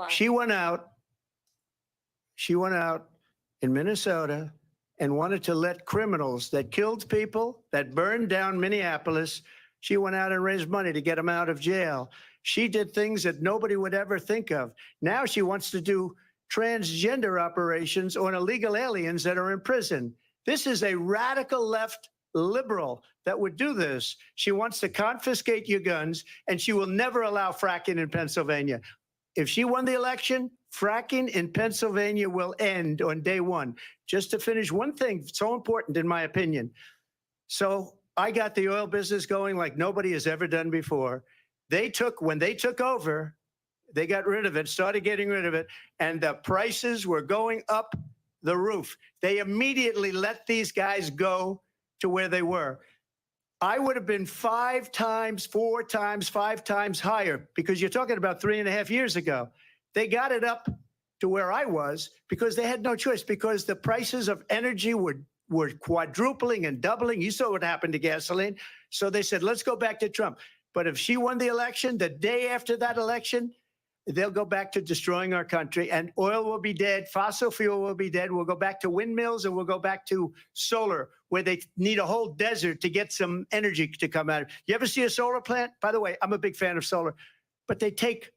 She went out in Minnesota and wanted to let criminals that killed people, that burned down Minneapolis, she went out and raised money to get them out of jail. She did things that nobody would ever think of. Now she wants to do transgender operations on illegal aliens that are in prison. This is a radical left liberal that would do this. She wants to confiscate your guns, and she will never allow fracking in Pennsylvania. If she won the election, fracking in Pennsylvania will end on day one. Just to finish, one thing so important in my opinion. So I got the oil business going like nobody has ever done before. When they took over, they got rid of it, started getting rid of it, and the prices were going up the roof. They immediately let these guys go to where they were. I would have been 5 times, 4 times, 5 times higher, because you're talking about 3.5 years ago. They got it up to where I was because they had no choice, because the prices of energy were quadrupling and doubling. You saw what happened to gasoline. So they said, let's go back to Trump. But if she won the election, the day after that election, they'll go back to destroying our country, and oil will be dead. Fossil fuel will be dead. We'll go back to windmills, and we'll go back to solar, where they need a whole desert to get some energy to come out. You ever see a solar plant? By the way, I'm a big fan of solar, but they take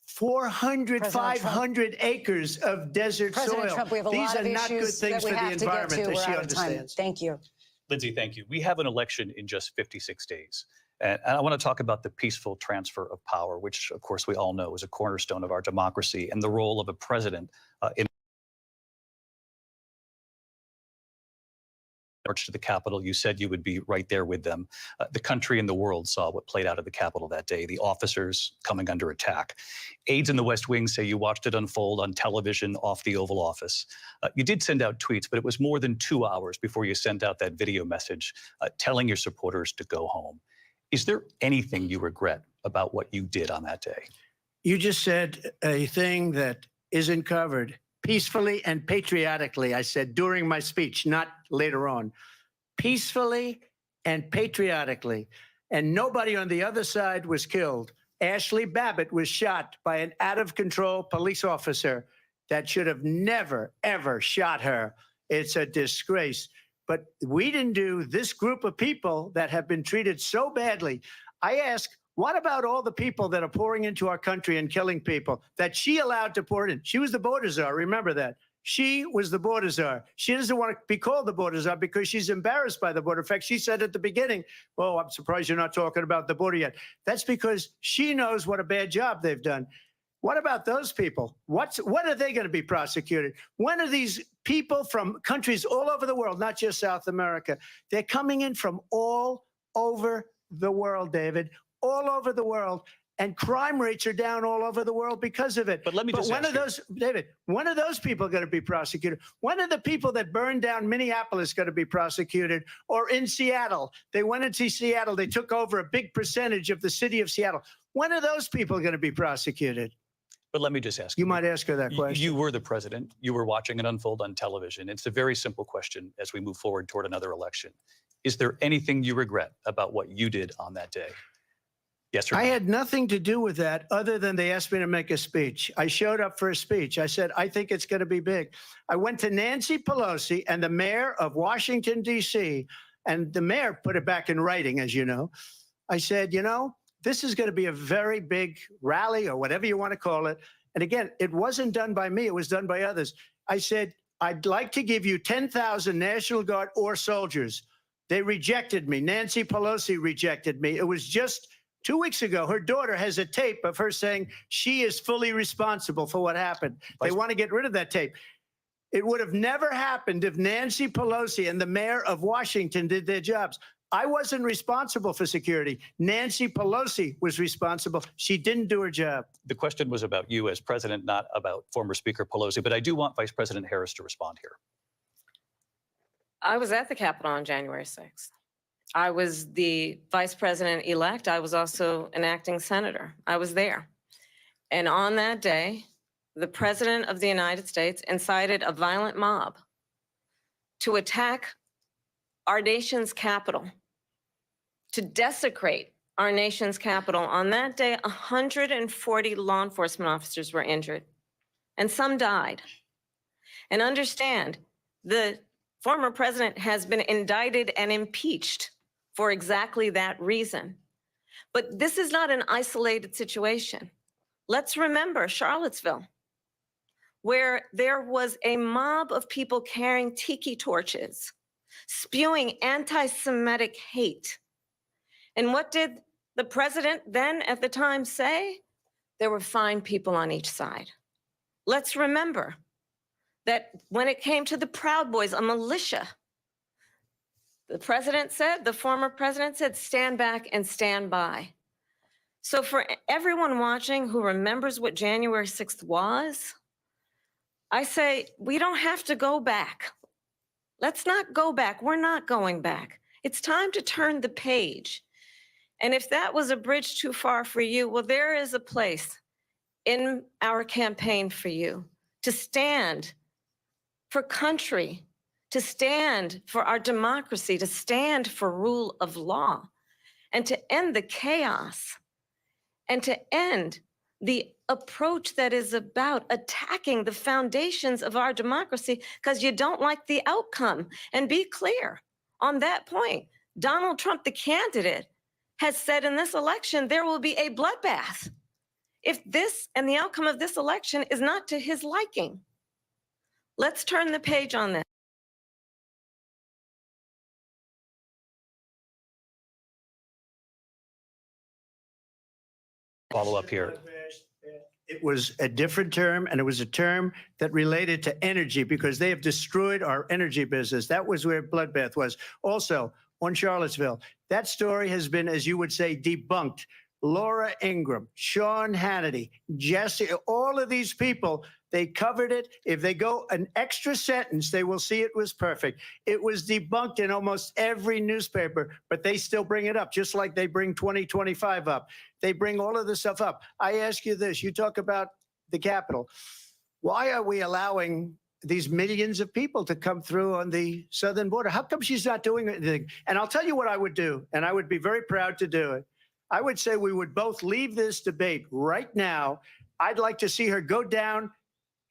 400, 500 acres of desert President soil. Trump, we have a These lot are of not good issues things that we for the have to get environment, to. as We're she out of time. understands. Thank you. Lindsay, thank you. We have an election in just 56 days. And I want to talk about the peaceful transfer of power, which, of course, we all know is a cornerstone of our democracy, and the role of a president in march to the Capitol. You said you would be right there with them. The country and the world saw what played out at the Capitol that day, the officers coming under attack. Aides in the West Wing say you watched it unfold on television off the Oval Office. You did send out tweets, but it was more than 2 hours before you sent out that video message telling your supporters to go home. Is there anything you regret about what you did on that day? You just said a thing that isn't covered. Peacefully and patriotically, I said during my speech, not later on. peacefully and patriotically. And nobody on the other side was killed. Ashley Babbitt was shot by an out-of-control police officer that should have never, ever shot her. It's a disgrace. But we didn't do this group of people that have been treated so badly. I ask, what about all the people that are pouring into our country and killing people that she allowed to pour in? She was the border czar, remember that. She was the border czar. She doesn't want to be called the border czar because she's embarrassed by the border. In fact, she said at the beginning, well, I'm surprised you're not talking about the border yet. That's because she knows what a bad job they've done. What about those people? When are they going to be prosecuted? When are these people from countries all over the world, not just South America? They're coming in from all over the world, David, all over the world. And crime rates are down all over the world because of it. But let me just when are those, David, when are those people going to be prosecuted? When are the people that burned down Minneapolis going to be prosecuted? Or in Seattle? They went into Seattle. They took over a big percentage of the city of Seattle. When are those people going to be prosecuted? But let me just ask you. You might ask her that question. You were the president. You were watching it unfold on television. It's a very simple question as we move forward toward another election. Is there anything you regret about what you did on that day? Yes or no? I had nothing to do with that other than they asked me to make a speech. I showed up for a speech. I said, I think it's going to be big. I went to Nancy Pelosi and the mayor of Washington, D.C., and the mayor put it back in writing, as you know. I said, you know, this is going to be a very big rally or whatever you want to call it. And again, it wasn't done by me. It was done by others. I said, I'd like to give you 10,000 National Guard or soldiers. They rejected me. Nancy Pelosi rejected me. It was just 2 weeks ago. Her daughter has a tape of her saying she is fully responsible for what happened. They want to get rid of that tape. It would have never happened if Nancy Pelosi and the mayor of Washington did their jobs. I wasn't responsible for security. Nancy Pelosi was responsible. She didn't do her job. The question was about you as president, not about former Speaker Pelosi, but I do want Vice President Harris to respond here. I was at the Capitol on January 6th. I was the vice president-elect. I was also an acting senator. I was there. And on that day, the president of the United States incited a violent mob to attack our nation's capital, to desecrate our nation's capital. On that day, 140 law enforcement officers were injured, and some died. And understand, the former president has been indicted and impeached for exactly that reason. But this is not an isolated situation. Let's remember Charlottesville, where there was a mob of people carrying tiki torches, spewing anti-Semitic hate. And what did the president then at the time say? There were fine people on each side. Let's remember that when it came to the Proud Boys, a militia, the president said, the former president said, stand back and stand by. So for everyone watching who remembers what January 6th was, I say, we don't have to go back. Let's not go back. We're not going back. It's time to turn the page. And if that was a bridge too far for you, well, there is a place in our campaign for you to stand for country, to stand for our democracy, to stand for rule of law, and to end the chaos, and to end the approach that is about attacking the foundations of our democracy because you don't like the outcome. And be clear on that point. Donald Trump, the candidate, has said in this election there will be a bloodbath if this and the outcome of this election is not to his liking. Let's turn the page on this. Follow up here. It was a different term, and it was a term that related to energy because they have destroyed our energy business. That was where bloodbath was. Also, on Charlottesville, that story has been, as you would say, debunked. Laura Ingraham, Sean Hannity, Jesse, all of these people, they covered it. If they go an extra sentence, they will see it was perfect. It was debunked in almost every newspaper, but they still bring it up, just like they bring 2025 up. They bring all of this stuff up. I ask you this, you talk about the Capitol. Why are we allowing these millions of people to come through on the southern border. How come she's not doing anything? And I'll tell you what I would do, and I would be very proud to do it. I would say we would both leave this debate right now. I'd like to see her go down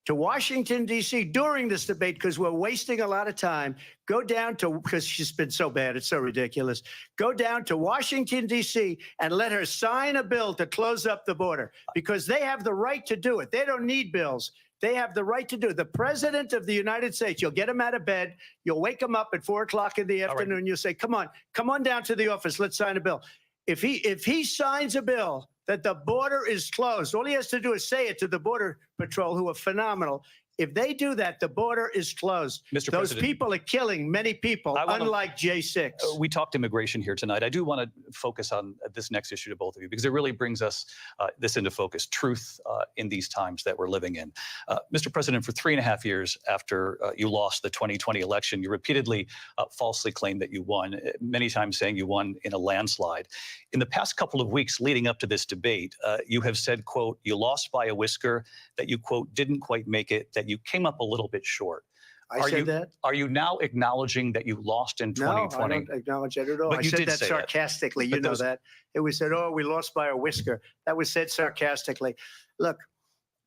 to Washington, D.C. during this debate, because we're wasting a lot of time. Go down to, because she's been so bad, it's so ridiculous. Go down to Washington, D.C. and let her sign a bill to close up the border, because they have the right to do it. They don't need bills. They have the right to do it. The president of the United States, you'll get him out of bed. You'll wake him up at 4 o'clock in the afternoon. You'll say, come on down to the office. Let's sign a bill. If he signs a bill that the border is closed, all he has to do is say it to the Border Patrol, who are phenomenal. If they do that, the border is closed. Mr. Those President, people are killing many people, unlike J6. We talked immigration here tonight. I do want to focus on this next issue to both of you, because it really brings us this into focus, truth in these times that we're living in. Mr. President, for 3.5 years after you lost the 2020 election, you repeatedly falsely claimed that you won, many times saying you won in a landslide. In the past couple of weeks leading up to this debate, you have said, quote, you lost by a whisker, that you, quote, didn't quite make it, that you came up a little bit short. I said that? Are you now acknowledging that you lost in 2020? No, I don't acknowledge that at all. But I you said did that say sarcastically. But You know those- that. It was said, oh, we lost by a whisker. That was said sarcastically. Look,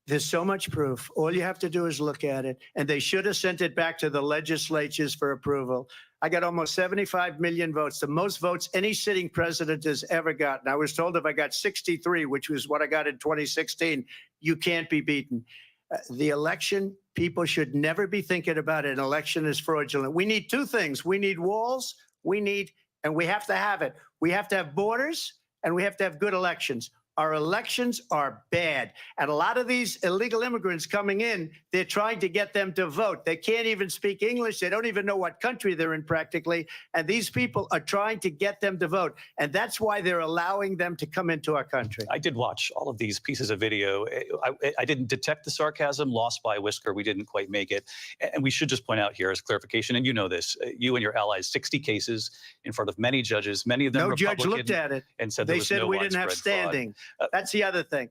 there's so much proof. All you have to do is look at it. And they should have sent it back to the legislatures for approval. I got almost 75 million votes, the most votes any sitting president has ever gotten. I was told if I got 63, which was what I got in 2016, you can't be beaten. The election, people should never be thinking about it. An election is fraudulent. We need two things. We need walls, and we have to have it. We have to have borders, and we have to have good elections. Our elections are bad. And a lot of these illegal immigrants coming in, they're trying to get them to vote. They can't even speak English. They don't even know what country they're in practically. And these people are trying to get them to vote. And that's why they're allowing them to come into our country. I did watch all of these pieces of video. I didn't detect the sarcasm, lost by a whisker. We didn't quite make it. And we should just point out here as clarification, and you know this, you and your allies, 60 cases in front of many judges, many of them No Republican. judge looked at it. And said They there was said no we didn't have widespread fraud. standing. That's the other thing.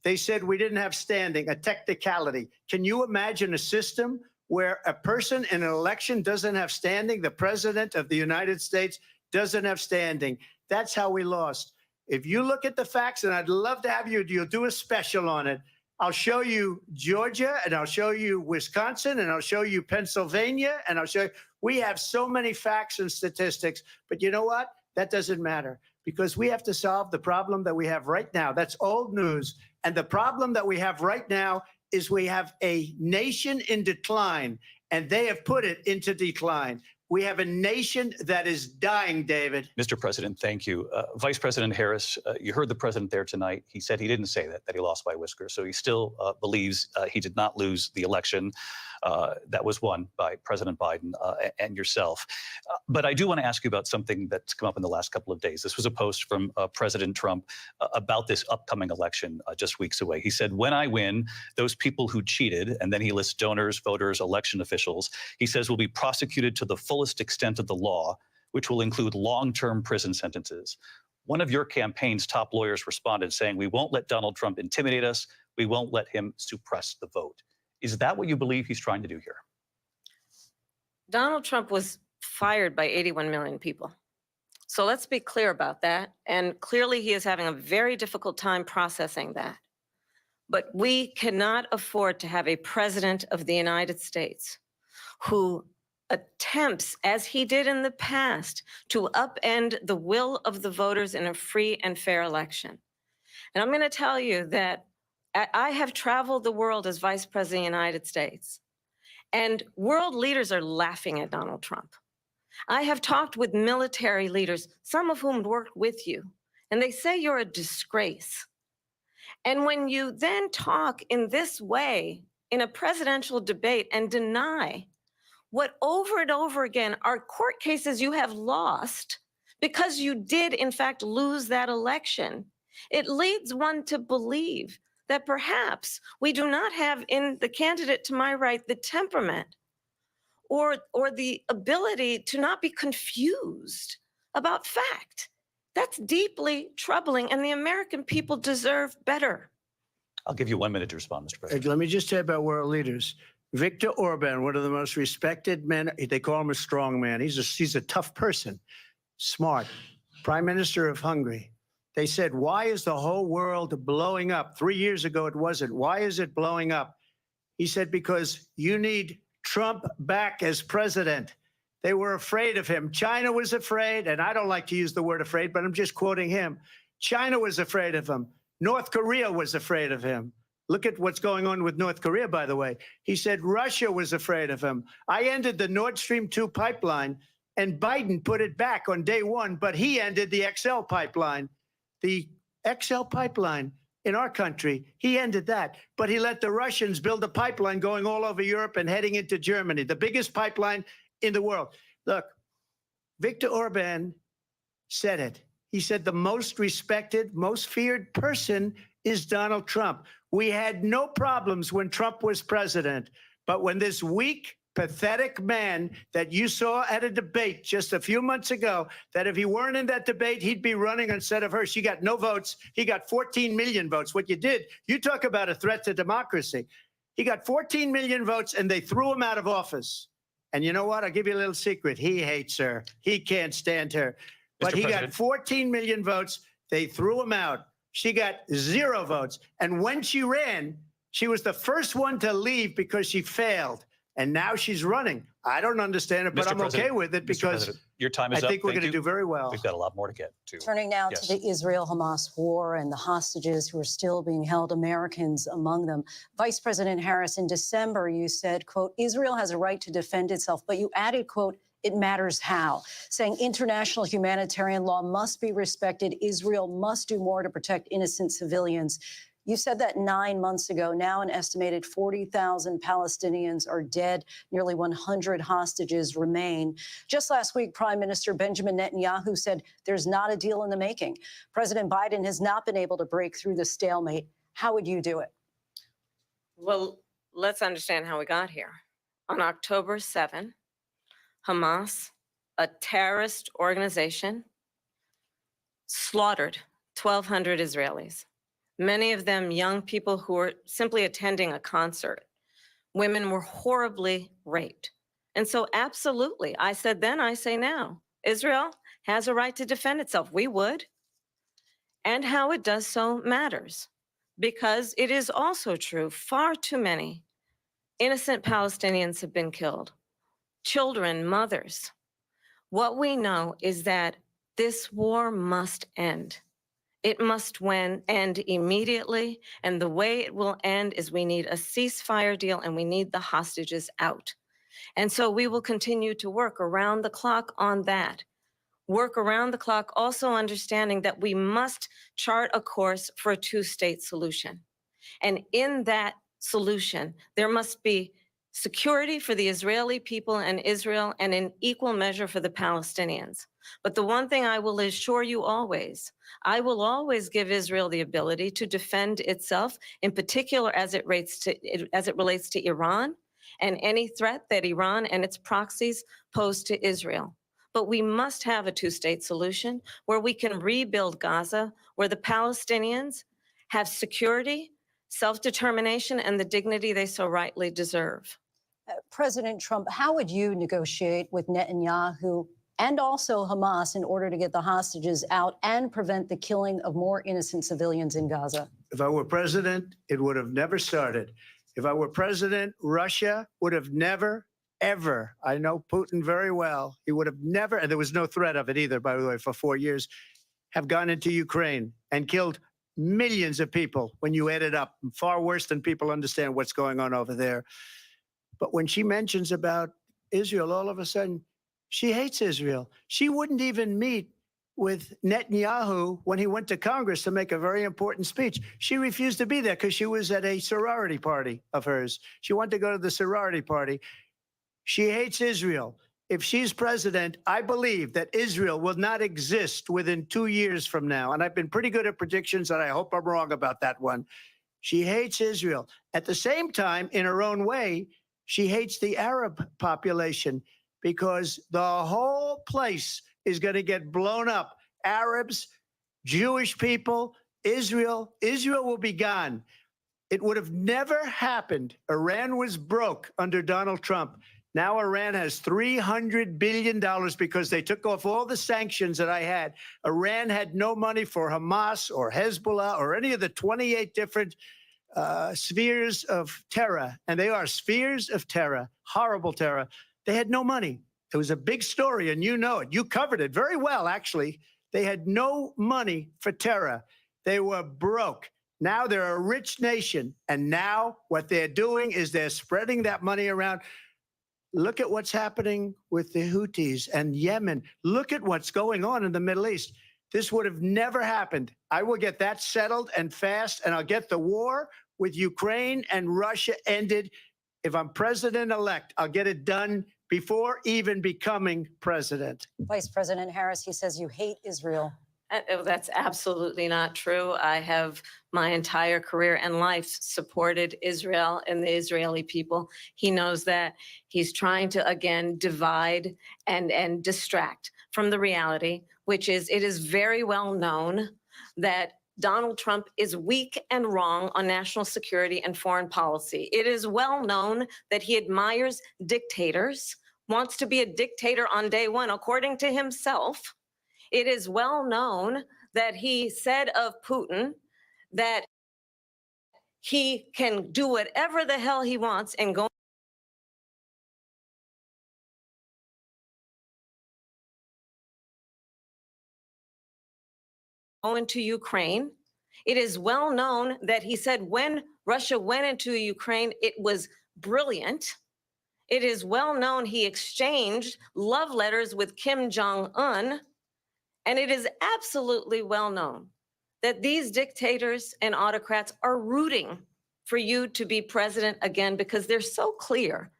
They said we didn't have standing, a technicality. Can you imagine a system where a person in an election doesn't have standing? The president of the United States doesn't have standing. That's how we lost. If you look at the facts, and I'd love to have you'll do a special on it. I'll show you Georgia, and I'll show you Wisconsin, and I'll show you Pennsylvania, and I'll show you. We have so many facts and statistics, but you know what? That doesn't matter, because we have to solve the problem that we have right now. That's old news. And the problem that we have right now is we have a nation in decline, and they have put it into decline. We have a nation that is dying, David. Mr. President, thank you. Vice President Harris, you heard the president there tonight. He said he didn't say that he lost by a whisker. So he still believes he did not lose the election that was won by President Biden and yourself. But I do want to ask you about something that's come up in the last couple of days. This was a post from President Trump about this upcoming election just weeks away. He said, when I win, those people who cheated, and then he lists donors, voters, election officials, he says will be prosecuted to the fullest extent of the law, which will include long-term prison sentences. One of your campaign's top lawyers responded saying, we won't let Donald Trump intimidate us. We won't let him suppress the vote. Is that what you believe he's trying to do here? Donald Trump was fired by 81 million people. So let's be clear about that. And clearly he is having a very difficult time processing that. But we cannot afford to have a president of the United States who attempts, as he did in the past, to upend the will of the voters in a free and fair election. And I'm going to tell you that I have traveled the world as Vice President of the United States, and world leaders are laughing at Donald Trump. I have talked with military leaders, some of whom worked with you, and they say you're a disgrace. And when you then talk in this way in a presidential debate and deny what over and over again are court cases you have lost because you did in fact lose that election, it leads one to believe that perhaps we do not have in the candidate to my right the temperament or the ability to not be confused about fact. That's deeply troubling, and the American people deserve better. I'll give you 1 minute to respond, Mr. President. Let me just say about world leaders. Viktor Orban, one of the most respected men, they call him a strong man. He's a tough person, smart, Prime Minister of Hungary. They said, why is the whole world blowing up? 3 years ago, it wasn't. Why is it blowing up? He said, because you need Trump back as president. They were afraid of him. China was afraid, and I don't like to use the word afraid, but I'm just quoting him. China was afraid of him. North Korea was afraid of him. Look at what's going on with North Korea, by the way. He said Russia was afraid of him. I ended the Nord Stream 2 pipeline, and Biden put it back on day one, but he ended the XL pipeline. The XL pipeline in our country, he ended that. But he let the Russians build a pipeline going all over Europe and heading into Germany, the biggest pipeline in the world. Look, Viktor Orban said it. He said the most respected, most feared person is Donald Trump. We had no problems when Trump was president, but when this weak, pathetic man that you saw at a debate just a few months ago, that if he weren't in that debate, he'd be running instead of her. She got no votes. He got 14 million votes. What you did, you talk about a threat to democracy. He got 14 million votes, and they threw him out of office. And you know what? I'll give you a little secret. He hates her. He can't stand her. But he got 14 million votes. They threw him out. She got 0 votes. And when she ran, she was the first one to leave because she failed. And now she's running. I don't understand it, but I'm okay with it because your time is up. I think we're going to do very well. We've got a lot more to get to. Turning now to the Israel-Hamas war and the hostages who are still being held, Americans among them. Vice President Harris, in December, you said, quote, Israel has a right to defend itself, but you added, quote, it matters how, saying international humanitarian law must be respected. Israel must do more to protect innocent civilians. You said that 9 months ago. Now an estimated 40,000 Palestinians are dead. Nearly 100 hostages remain. Just last week, Prime Minister Benjamin Netanyahu said there's not a deal in the making. President Biden has not been able to break through the stalemate. How would you do it? Well, let's understand how we got here. On October 7, Hamas, a terrorist organization, slaughtered 1,200 Israelis. Many of them young people who were simply attending a concert. Women were horribly raped. And so absolutely, I said then, I say now, Israel has a right to defend itself. We would. And how it does so matters, because it is also true, far too many innocent Palestinians have been killed. Children, mothers. What we know is that this war must end. It must end immediately, and the way it will end is we need a ceasefire deal and we need the hostages out. And so we will continue to work around the clock on that. Work around the clock, also understanding that we must chart a course for a two-state solution. And in that solution, there must be security for the Israeli people and Israel, and in equal measure for the Palestinians. But the one thing I will assure you always, I will always give Israel the ability to defend itself, in particular as it relates to Iran and any threat that Iran and its proxies pose to Israel. But we must have a two-state solution where we can rebuild Gaza, where the Palestinians have security, self-determination, and the dignity they so rightly deserve. President Trump, how would you negotiate with Netanyahu and also Hamas in order to get the hostages out and prevent the killing of more innocent civilians in Gaza? If I were president, it would have never started. If I were president, Russia would have never, ever, I know Putin very well, he would have never, and there was no threat of it either, by the way, for 4 years, have gone into Ukraine and killed millions of people when you add it up, far worse than people understand what's going on over there. But when she mentions about Israel, all of a sudden, she hates Israel. She wouldn't even meet with Netanyahu when he went to Congress to make a very important speech. She refused to be there because she was at a sorority party of hers. She wanted to go to the sorority party. She hates Israel. If she's president, I believe that Israel will not exist within 2 years from now. And I've been pretty good at predictions, and I hope I'm wrong about that one. She hates Israel. At the same time, in her own way, she hates the Arab population because the whole place is going to get blown up. Arabs, Jewish people, Israel will be gone. It would have never happened. Iran was broke under Donald Trump. Now Iran has $300 billion because they took off all the sanctions that I had. Iran had no money for Hamas or Hezbollah or any of the 28 different spheres of terror. And they are spheres of terror, horrible terror. They had no money. It was a big story, and you know it. You covered it very well, actually. They had no money for terror. They were broke. Now they're a rich nation. And now what they're doing is they're spreading that money around. Look at what's happening with the Houthis and Yemen. Look at what's going on in the Middle East. This would have never happened. I will get that settled and fast, and I'll get the war with Ukraine and Russia ended. If I'm president-elect, I'll get it done before even becoming president. Vice President Harris, he says you hate Israel. That's absolutely not true. I have my entire career and life supported Israel and the Israeli people. He knows that. He's trying to, again, divide and distract from the reality, which is it is very well known that Donald Trump is weak and wrong on national security and foreign policy. It is well known that he admires dictators, wants to be a dictator on day one, according to himself. It is well known that he said of Putin that he can do whatever the hell he wants and go into Ukraine. It is well known that he said when Russia went into Ukraine, it was brilliant. It is well known he exchanged love letters with Kim Jong-un. And it is absolutely well known that these dictators and autocrats are rooting for you to be president again because they're so clear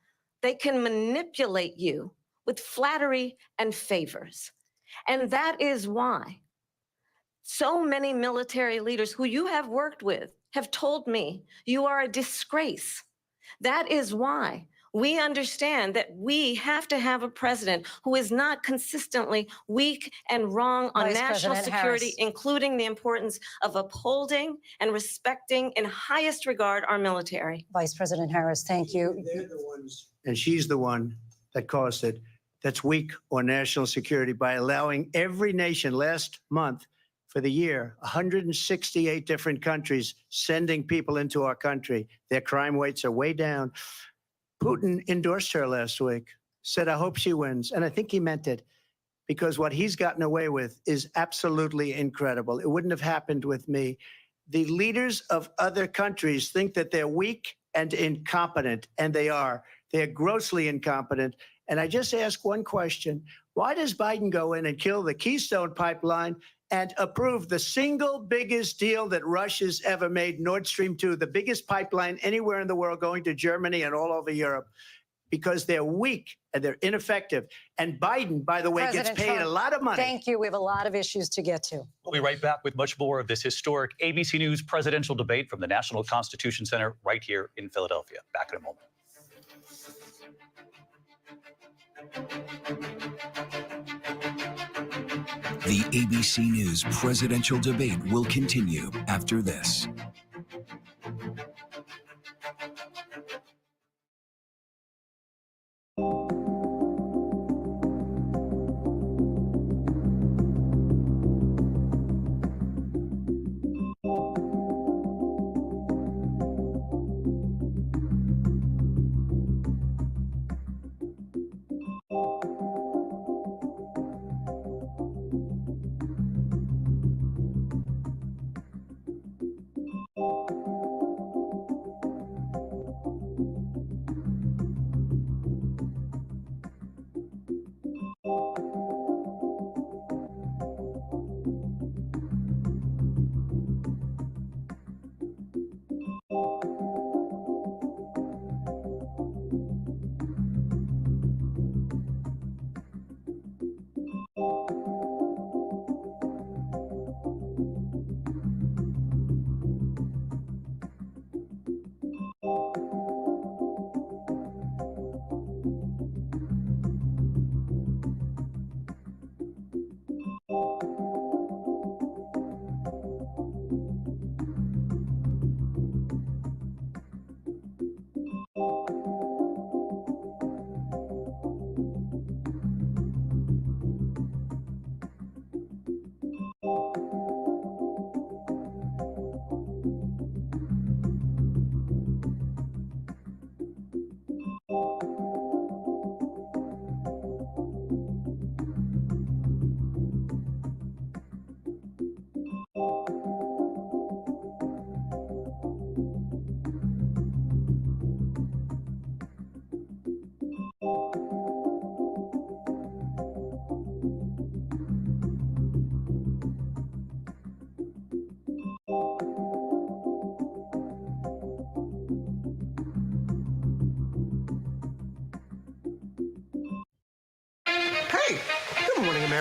they can manipulate you with flattery and favors. And that is why so many military leaders who you have worked with have told me you are a disgrace. That is why we understand that we have to have a president who is not consistently weak and wrong on Vice national President security, Harris. including the importance of upholding and respecting in highest regard our military. Vice President Harris, thank you. They're the ones, and she's the one that caused it, that's weak on national security by allowing every nation last month for the year, 168 different countries sending people into our country. Their crime rates are way down. Putin endorsed her last week, said, I hope she wins. And I think he meant it because what he's gotten away with is absolutely incredible. It wouldn't have happened with me. The leaders of other countries think that they're weak and incompetent, and they are. They're grossly incompetent. And I just ask one question. Why does Biden go in and kill the Keystone Pipeline and approve the single biggest deal that Russia's ever made, Nord Stream 2, the biggest pipeline anywhere in the world going to Germany and all over Europe? Because they're weak and they're ineffective. And Biden, by the way, President gets paid Trump, a lot of money. Thank you. We have a lot of issues to get to. We'll be right back with much more of this historic ABC News presidential debate from the National Constitution Center right here in Philadelphia. Back in a moment. The ABC News presidential debate will continue after this.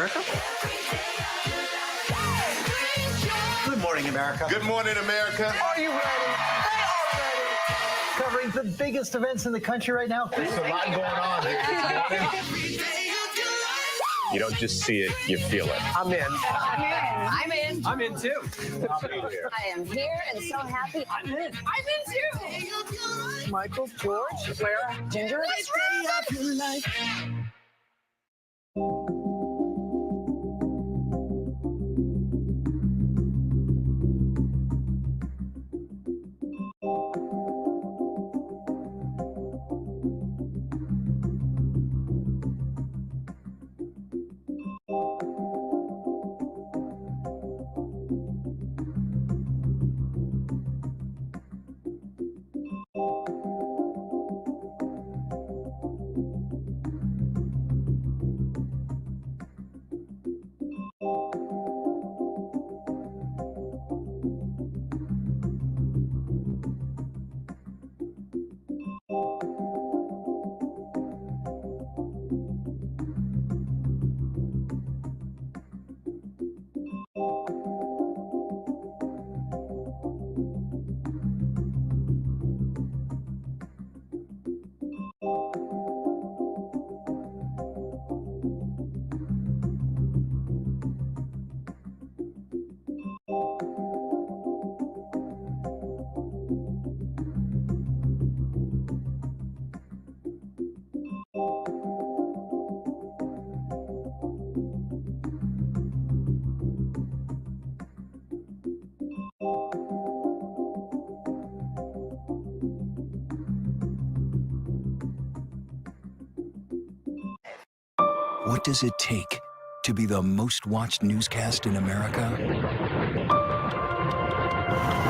America. Good morning, America. Good morning, America. Are you ready? They are ready. Covering the biggest events in the country right now. There's a lot going on here. You don't just see it, you feel it. I'm in. I'm in. I'm in too. I am here and so happy. I'm in. I'm in too. Michael, George, Clara, Ginger. What does it take to be the most watched newscast in America? We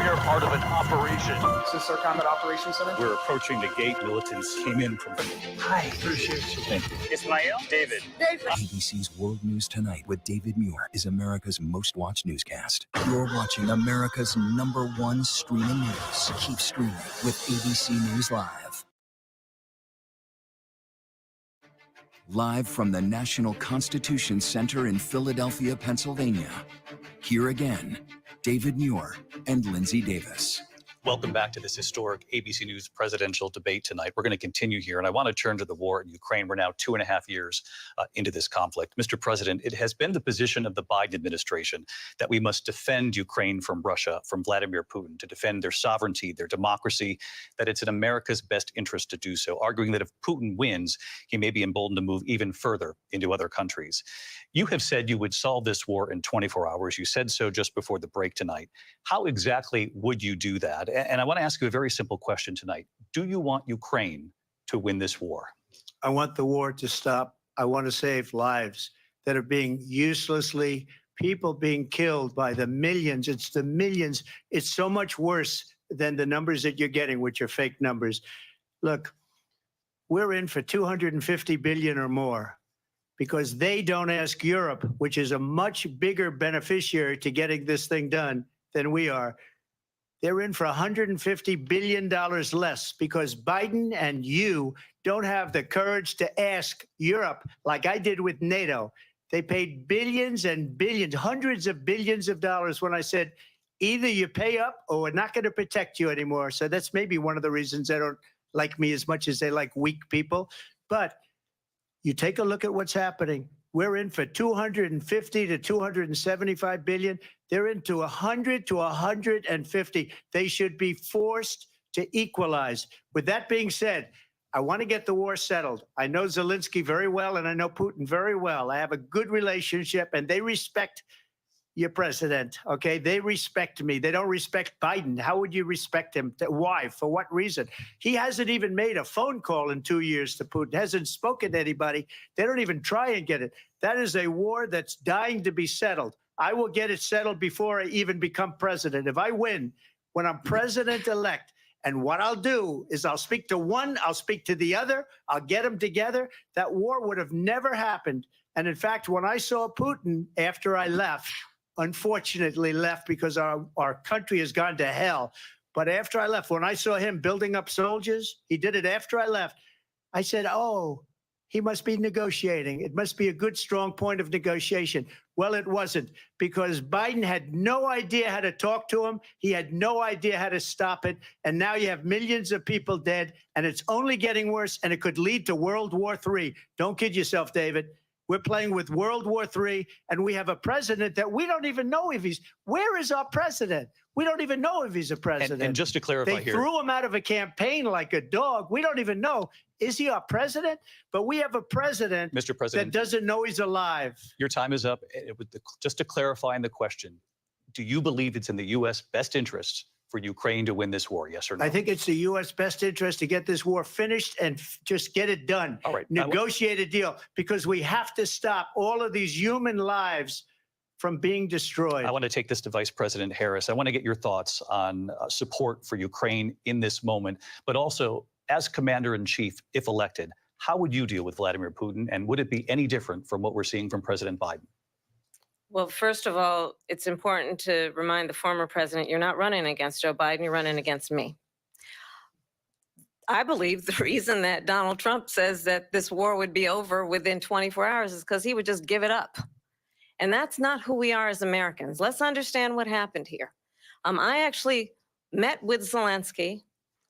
are part of an operation. Is this our combat operations center? We're approaching the gate. Militants came in from... Hi, appreciate you. Thank you. Ismail, David. ABC's World News Tonight with David Muir is America's most watched newscast. You're watching America's #1 streaming news. Keep streaming with ABC News Live. Live from the National Constitution Center in Philadelphia, Pennsylvania. Here again, David Muir and Lindsay Davis. Welcome back to this historic ABC News presidential debate tonight. We're going to continue here, and I want to turn to the war in Ukraine. We're now 2.5 years into this conflict. Mr. President, it has been the position of the Biden administration that we must defend Ukraine from Russia, from Vladimir Putin, to defend their sovereignty, their democracy, that it's in America's best interest to do so, arguing that if Putin wins, he may be emboldened to move even further into other countries. You have said you would solve this war in 24 hours. You said so just before the break tonight. How exactly would you do that? And I want to ask you a very simple question tonight. Do you want Ukraine to win this war? I want the war to stop. I want to save lives that are being uselessly, people being killed by the millions. It's the millions. It's so much worse than the numbers that you're getting, which are fake numbers. Look, we're in for 250 billion or more because they don't ask Europe, which is a much bigger beneficiary to getting this thing done than we are. They're in for $150 billion less because Biden and you don't have the courage to ask Europe like I did with NATO. They paid billions and billions, hundreds of billions of dollars when I said, either you pay up or we're not going to protect you anymore. So that's maybe one of the reasons they don't like me as much as they like weak people. But you take a look at what's happening. We're in for 250 to 275 billion. They're into 100 to 150. They should be forced to equalize. With that being said, I want to get the war settled. I know Zelensky very well, and I know Putin very well. I have a good relationship, and they respect your president, okay? They respect me. They don't respect Biden. How would you respect him? Why? For what reason? He hasn't even made a phone call in 2 years to Putin, hasn't spoken to anybody. They don't even try and get it. That is a war that's dying to be settled. I will get it settled before I even become president. If I win, when I'm president-elect, and what I'll do is I'll speak to one, I'll speak to the other, I'll get them together. That war would have never happened. And in fact, when I saw Putin after I left, unfortunately left because our country has gone to hell. But after I left, when I saw him building up soldiers, he did it after I left. I said, oh, he must be negotiating. It must be a good, strong point of negotiation. Well, it wasn't, because Biden had no idea how to talk to him. He had no idea how to stop it. And now you have millions of people dead, and it's only getting worse, and it could lead to World War III. Don't kid yourself, David. We're playing with World War III, and we have a president that we don't even know if he's, where is our president? We don't even know if he's a president. And just to clarify they here, threw him out of a campaign like a dog. We don't even know. Is he our president? But we have a president, Mr. President, that doesn't know he's alive. your time is up. Just to clarify in the question, do you believe it's in the U.S. best interest for Ukraine to win this war, yes or no? I think it's the U.S. best interest to get this war finished and just get it done. All right. Negotiate a deal, because we have to stop all of these human lives from being destroyed. I want to take this to Vice President Harris. I want to get your thoughts on support for Ukraine in this moment, but also as Commander-in-Chief, if elected, how would you deal with Vladimir Putin, and would it be any different from what we're seeing from President Biden? Well, first of all, it's important to remind the former president, you're not running against Joe Biden, you're running against me. I believe the reason that Donald Trump says that this war would be over within 24 hours is because he would just give it up. And that's not who we are as Americans. Let's understand what happened here. I actually met with Zelensky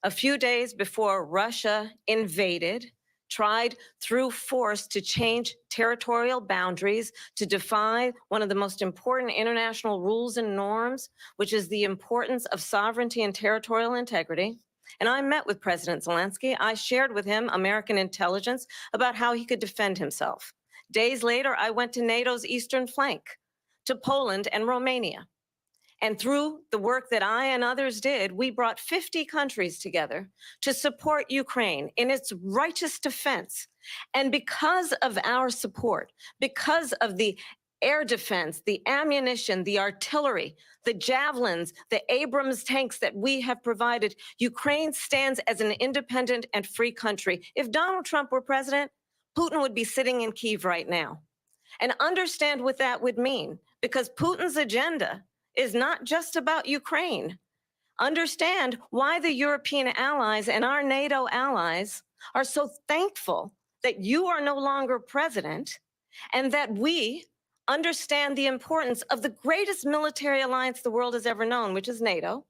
a few days before Russia invaded, tried through force to change territorial boundaries, to defy one of the most important international rules and norms, which is the importance of sovereignty and territorial integrity. And I met with President Zelensky. I shared with him American intelligence about how he could defend himself. Days later, I went to NATO's eastern flank, to Poland and Romania. And through the work that I and others did, we brought 50 countries together to support Ukraine in its righteous defense. And because of our support, because of the air defense, the ammunition, the artillery, the javelins, the Abrams tanks that we have provided, Ukraine stands as an independent and free country. If Donald Trump were president, Putin would be sitting in Kyiv right now. And understand what that would mean, because Putin's agenda is not just about Ukraine. Understand why the European allies and our NATO allies are so thankful that you are no longer president, and that we understand the importance of the greatest military alliance the world has ever known, which is NATO,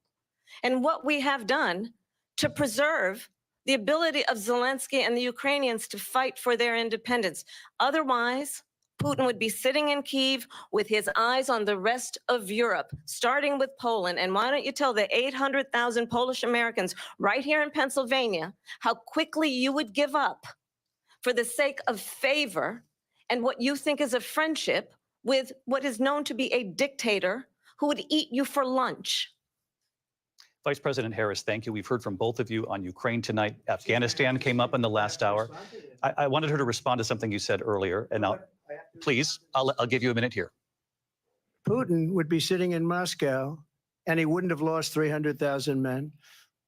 and what we have done to preserve the ability of Zelensky and the Ukrainians to fight for their independence. Otherwise, Putin would be sitting in Kyiv with his eyes on the rest of Europe, starting with Poland. And why don't you tell the 800,000 Polish Americans right here in Pennsylvania how quickly you would give up for the sake of favor and what you think is a friendship with what is known to be a dictator who would eat you for lunch. Vice President Harris, thank you. We've heard from both of you on Ukraine tonight. Afghanistan came up in the last hour. I wanted her to respond to something you said earlier, and please, I'll give you a minute here. Putin would be sitting in Moscow, and he wouldn't have lost 300,000 men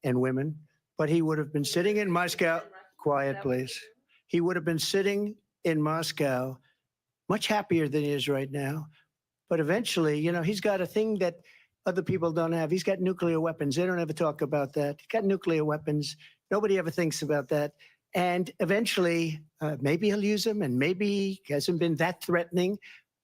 and women, but he would have been sitting in Moscow. Quiet, please. He would have been sitting in Moscow, much happier than he is right now. But eventually, you know, he's got a thing that other people don't have. He's got nuclear weapons. They don't ever talk about that. He's got nuclear weapons. Nobody ever thinks about that. And eventually, maybe he'll use them, and maybe he hasn't been that threatening,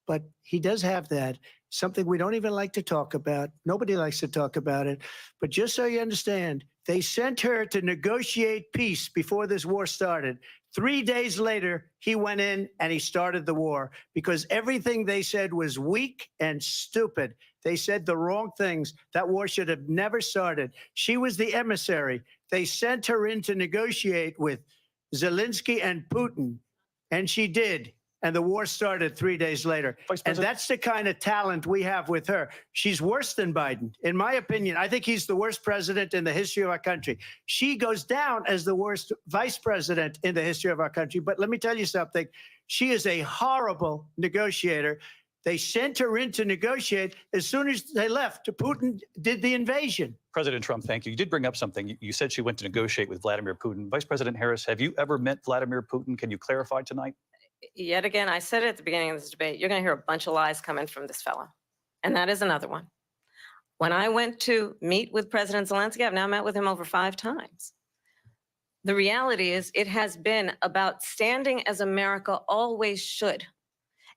but he does have that. Something we don't even like to talk about. Nobody likes to talk about it. But just so you understand, they sent her to negotiate peace before this war started. 3 days later, he went in and he started the war, because everything they said was weak and stupid. They said the wrong things. That war should have never started. She was the emissary. They sent her in to negotiate with Zelensky and Putin, and she did. And the war started 3 days later. And that's the kind of talent we have with her. She's worse than Biden. In my opinion, I think he's the worst president in the history of our country. She goes down as the worst vice president in the history of our country. But let me tell you something. She is a horrible negotiator. They sent her in to negotiate. As soon as they left, Putin did the invasion. President Trump, thank you. You did bring up something. You said she went to negotiate with Vladimir Putin. Vice President Harris, have you ever met Vladimir Putin? Can you clarify tonight? Yet again, I said it at the beginning of this debate, you're going to hear a bunch of lies coming from this fellow. And that is another one. When I went to meet with President Zelensky, I've now met with him over 5 times. The reality is it has been about standing as America always should,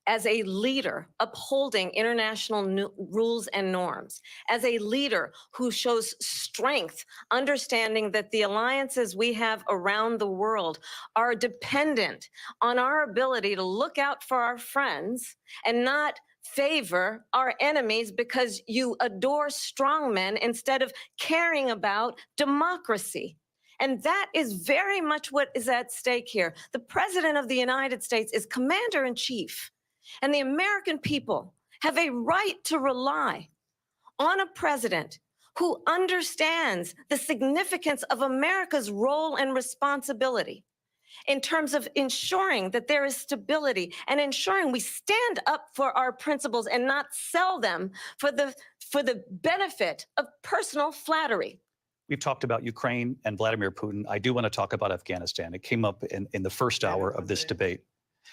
as a leader upholding international rules and norms, as a leader who shows strength, understanding that the alliances we have around the world are dependent on our ability to look out for our friends and not favor our enemies because you adore strongmen instead of caring about democracy. And that is very much what is at stake here. The President of the United States is commander-in-chief, and the American people have a right to rely on a president who understands the significance of America's role and responsibility in terms of ensuring that there is stability and ensuring we stand up for our principles and not sell them for the benefit of personal flattery. We've talked about Ukraine and Vladimir Putin. I do want to talk about Afghanistan. It came up in the first hour of this debate.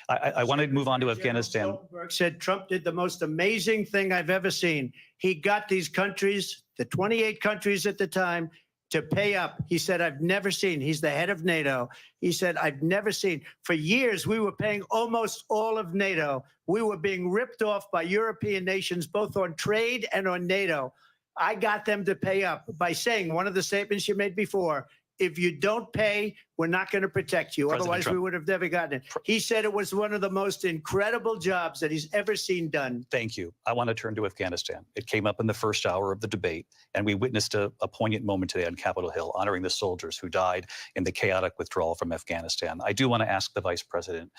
I want to move on to Afghanistan. Stoltenberg said Trump did the most amazing thing I've ever seen. He got these countries, the 28 countries at the time, to pay up. He said, I've never seen, he's the head of NATO. He said, I've never seen. For years, we were paying almost all of NATO. We were being ripped off by European nations, both on trade and on NATO. I got them to pay up by saying one of the statements you made before, if you don't pay, we're not going to protect you. President Otherwise, Trump. we would have never gotten it. He said it was one of the most incredible jobs that he's ever seen done. Thank you. I want to turn to Afghanistan. It came up in the first hour of the debate, and we witnessed a poignant moment today on Capitol Hill, honoring the soldiers who died in the chaotic withdrawal from Afghanistan. I do want to ask the Vice President,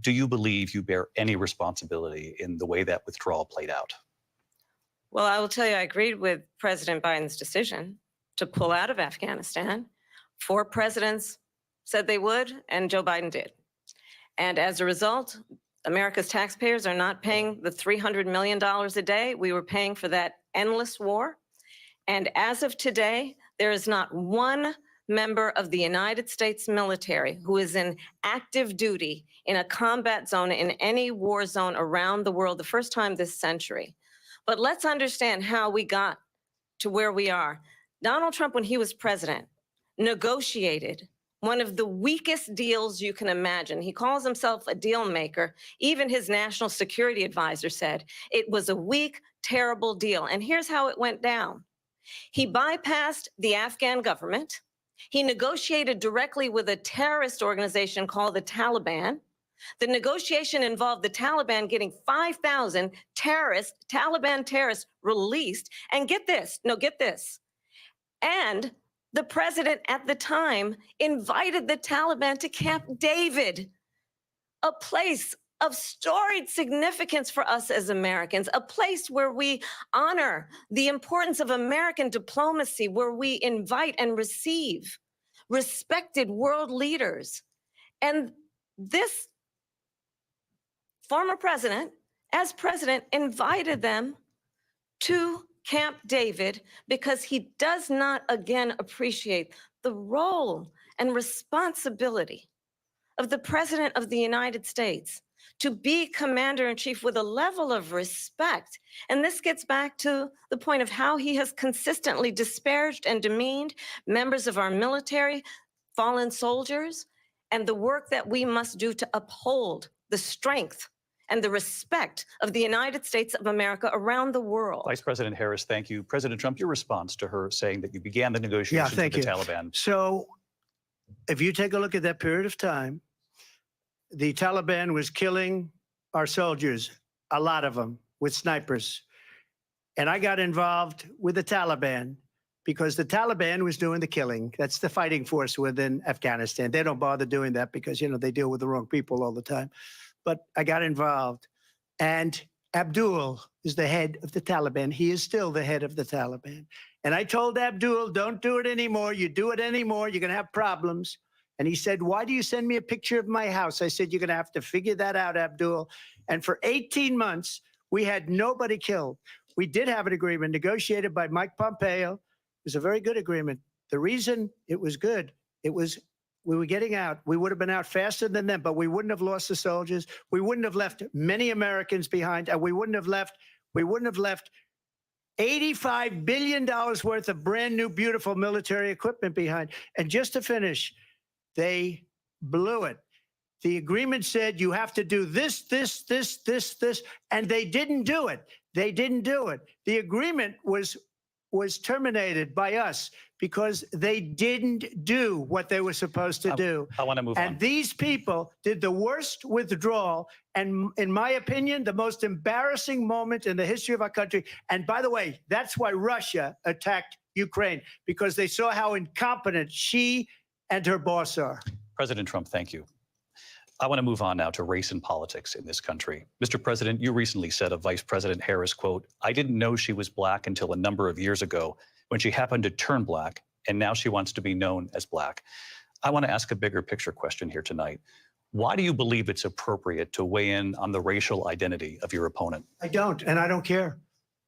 do you believe you bear any responsibility in the way that withdrawal played out? Well, I will tell you, I agreed with President Biden's decision to pull out of Afghanistan. 4 presidents said they would, and Joe Biden did. And as a result, America's taxpayers are not paying the $300 million a day we were paying for that endless war. And as of today, there is not one member of the United States military who is in active duty in a combat zone in any war zone around the world, the first time this century. But let's understand how we got to where we are. Donald Trump, when he was president, negotiated one of the weakest deals you can imagine. He calls himself a deal maker. Even his national security advisor said it was a weak, terrible deal. And here's how it went down. He bypassed the Afghan government. He negotiated directly with a terrorist organization called the Taliban. The negotiation involved the Taliban getting 5,000 Taliban terrorists released. And get this, and the president at the time invited the Taliban to Camp David, a place of storied significance for us as Americans, a place where we honor the importance of American diplomacy, where we invite and receive respected world leaders. And this former president, as president, invited them to Camp David because he does not, again, appreciate the role and responsibility of the President of the United States to be commander-in-chief with a level of respect. And this gets back to the point of how he has consistently disparaged and demeaned members of our military, fallen soldiers, and the work that we must do to uphold the strength and the respect of the United States of America around the world. Vice President Harris, thank you. President Trump, your response to her saying that you began the negotiations with the Taliban. So if you take a look at that period of time, the Taliban was killing our soldiers, a lot of them, with snipers. And I got involved with the Taliban because the Taliban was doing the killing. That's the fighting force within Afghanistan. They don't bother doing that because, you know, they deal with the wrong people all the time. But I got involved. And Abdul is the head of the Taliban. He is still the head of the Taliban. And I told Abdul, don't do it anymore. You do it anymore, you're going to have problems. And he said, why do you send me a picture of my house? I said, you're going to have to figure that out, Abdul. And for 18 months, we had nobody killed. We did have an agreement negotiated by Mike Pompeo. It was a very good agreement. The reason it was good, it was we were getting out. We would have been out faster than them, but we wouldn't have lost the soldiers. We wouldn't have left many Americans behind, and we wouldn't have left $85 billion worth of brand new, beautiful military equipment behind. And just to finish, They blew it. The agreement said you have to do this, and they didn't do it. They didn't do it. The agreement was terminated by us because they didn't do what they were supposed to do. I want to move on. And these people did the worst withdrawal, and in my opinion, the most embarrassing moment in the history of our country. And by the way, that's why Russia attacked Ukraine, because they saw how incompetent she and her boss are. President Trump, thank you. I want to move on now to race and politics in this country. Mr. President, you recently said of Vice President Harris, quote, "I didn't know she was black until a number of years ago when she happened to turn black, and now she wants to be known as black." I want to ask a bigger picture question here tonight. Why do you believe it's appropriate to weigh in on the racial identity of your opponent? I don't, and I don't care.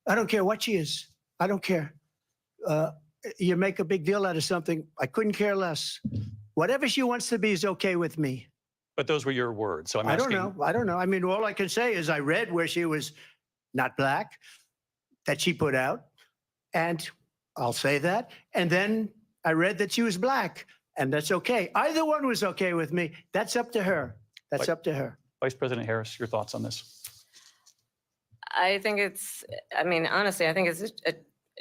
I don't care what she is. I don't care. You make a big deal out of something. I couldn't care less. Whatever she wants to be is okay with me. But those were your words, so I'm I asking. don't know. I don't know. I mean, all I can say is I read where she was not black, that she put out, and I'll say that. And then I read that she was black, and that's okay. Either one was okay with me. That's up to her. That's up to her. Vice President Harris, your thoughts on this? I think it's, I mean, honestly, I think it's a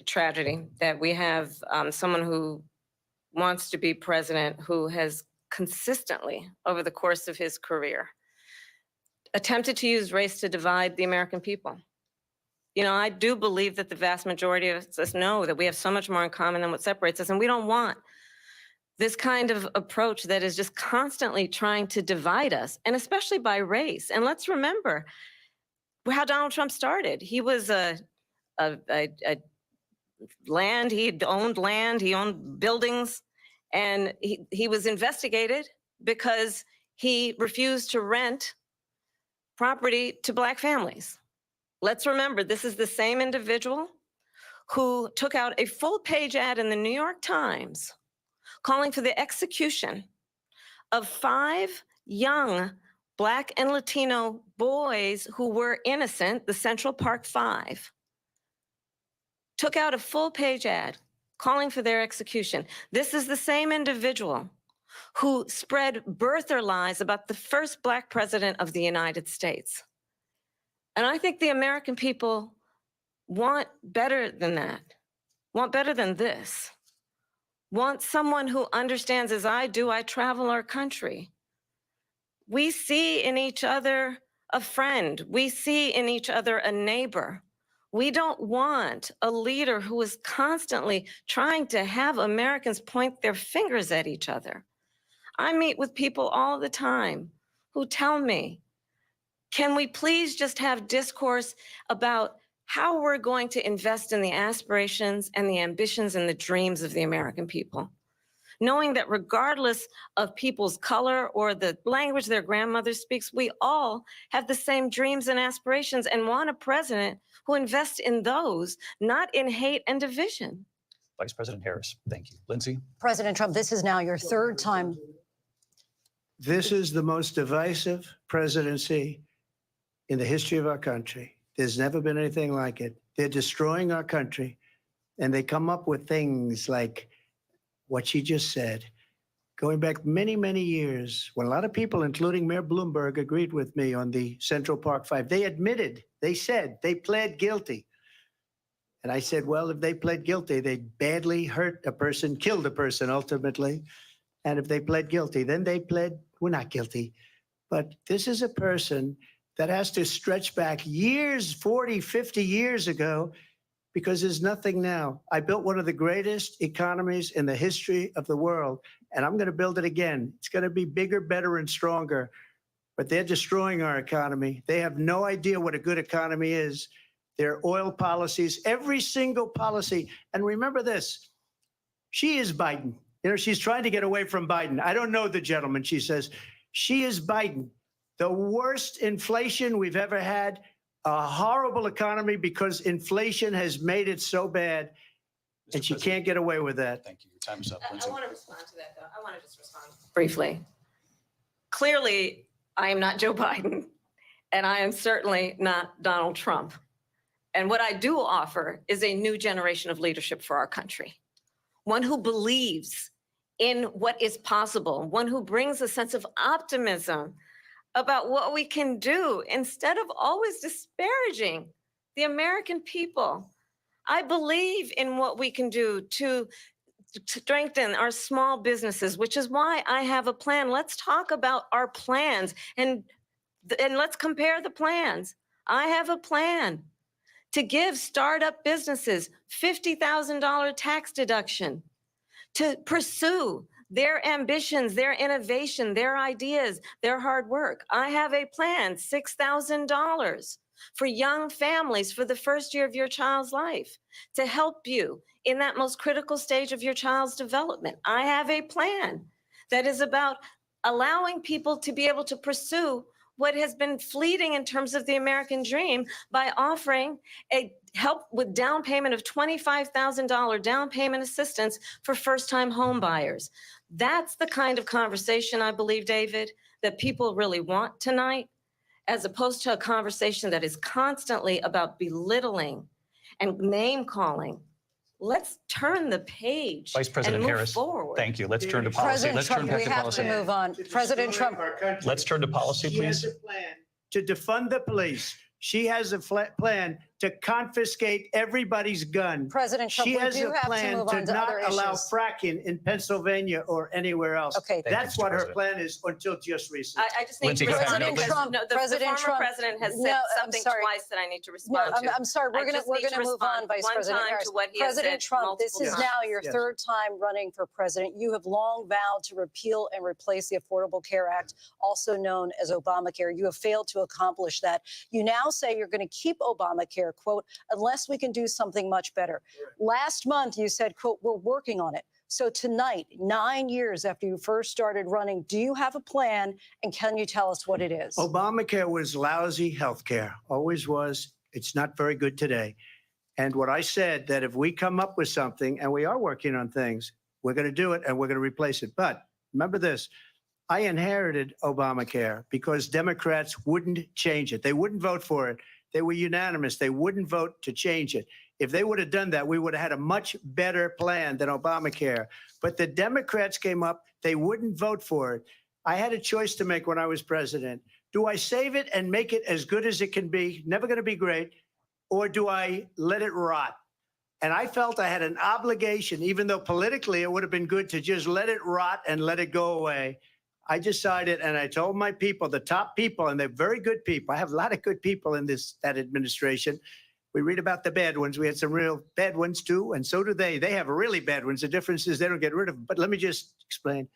tragedy that we have someone who wants to be president who has consistently, over the course of his career, attempted to use race to divide the American people. You know, I do believe that the vast majority of us know that we have so much more in common than what separates us, and we don't want this kind of approach that is just constantly trying to divide us, and especially by race. And let's remember how Donald Trump started. He was land, he owned buildings, and he was investigated because he refused to rent property to black families. Let's remember, this is the same individual who took out a full-page ad in the New York Times calling for the execution of 5 young Black and Latino boys who were innocent, the Central Park 5. Took out a full-page ad calling for their execution. This is the same individual who spread birther lies about the first Black president of the United States. And I think the American people want better than that, want better than this, want someone who understands, as I do, I travel our country. We see in each other a friend. We see in each other a neighbor. We don't want a leader who is constantly trying to have Americans point their fingers at each other. I meet with people all the time who tell me, can we please just have discourse about how we're going to invest in the aspirations and the ambitions and the dreams of the American people? Knowing that regardless of people's color or the language their grandmother speaks, we all have the same dreams and aspirations and want a president who invests in those, not in hate and division. Vice President Harris, thank you. Lindsay? President Trump, this is now your 3rd time. This is the most divisive presidency in the history of our country. There's never been anything like it. They're destroying our country, and they come up with things like what she just said, going back many, many years, when a lot of people, including Mayor Bloomberg, agreed with me on the Central Park 5. They admitted, they said, they pled guilty. And I said, well, if they pled guilty, they badly hurt a person, killed a person ultimately. And if they pled guilty, then they pled, we're not guilty. But this is a person that has to stretch back years, 40, 50 years ago, because there's nothing now. I built one of the greatest economies in the history of the world, and I'm going to build it again. It's going to be bigger, better, and stronger. But they're destroying our economy. They have no idea what a good economy is. Their oil policies, every single policy. And remember this, she is Biden. You know, she's trying to get away from Biden. I don't know the gentleman, she says. She is Biden. The worst inflation we've ever had, a horrible economy because inflation has made it so bad, and she can't get away with that. Thank you. Your time is up, Lindsay. I want to respond to that, though. I want to just respond briefly. Clearly, I am not Joe Biden, and I am certainly not Donald Trump. And what I do offer is a new generation of leadership for our country, one who believes in what is possible, one who brings a sense of optimism about what we can do instead of always disparaging the American people. I believe in what we can do to strengthen our small businesses, which is why I have a plan. Let's talk about our plans and let's compare the plans. I have a plan to give startup businesses $50,000 tax deduction to pursue their ambitions, their innovation, their ideas, their hard work. I have a plan, $6,000 for young families for the first year of your child's life to help you in that most critical stage of your child's development. I have a plan that is about allowing people to be able to pursue what has been fleeting in terms of the American dream by offering a help with down payment of $25,000 down payment assistance for first-time home buyers. That's the kind of conversation, I believe, David, that people really want tonight, as opposed to a conversation that is constantly about belittling and name-calling. Let's turn the page Vice President and move Harris, forward. thank you. Let's turn to policy. President Let's Trump, turn back we to have policy. to move on. President Trump. Let's turn to policy, She has please. a plan to defund the police. She has a plan to confiscate everybody's gun. President Trump, She we has do a have to plan move to on to not other allow issues. fracking in Pennsylvania or anywhere else. Okay. That's you, what Mr. her President. plan is until just recently. I just need Lindsay, to go ahead. respond. President because Trump, no, the President former Trump. president has No, said I'm something sorry. twice that I need to No, respond to. I'm sorry. We're I gonna just need to move on, respond Vice one President time Harris. to what he has President said Trump, this multiple is times. now your Yes. third time running for president. You have long vowed to repeal and replace the Affordable Care Act, also known as Obamacare. You have failed to accomplish that. You now say you're going to keep Obamacare, quote, unless we can do something much better. Last month, you said, quote, we're working on it. So tonight, 9 years after you first started running, do you have a plan, and can you tell us what it is? Obamacare was lousy health care, always was. It's not very good today. And what I said, that if we come up with something, and we are working on things, we're going to do it and we're going to replace it. But remember this, I inherited Obamacare because Democrats wouldn't change it. They wouldn't vote for it. They were unanimous. They wouldn't vote to change it. If they would have done that, we would have had a much better plan than Obamacare. But the Democrats came up, they wouldn't vote for it. I had a choice to make when I was president. Do I save it and make it as good as it can be, never going to be great, or do I let it rot? And I felt I had an obligation, even though politically it would have been good to just let it rot and let it go away. I decided, and I told my people, the top people, and they're very good people. I have a lot of good people in that administration. We read about the bad ones. We had some real bad ones too, and so do they. They have really bad ones. The difference is they don't get rid of them. But let me just explain.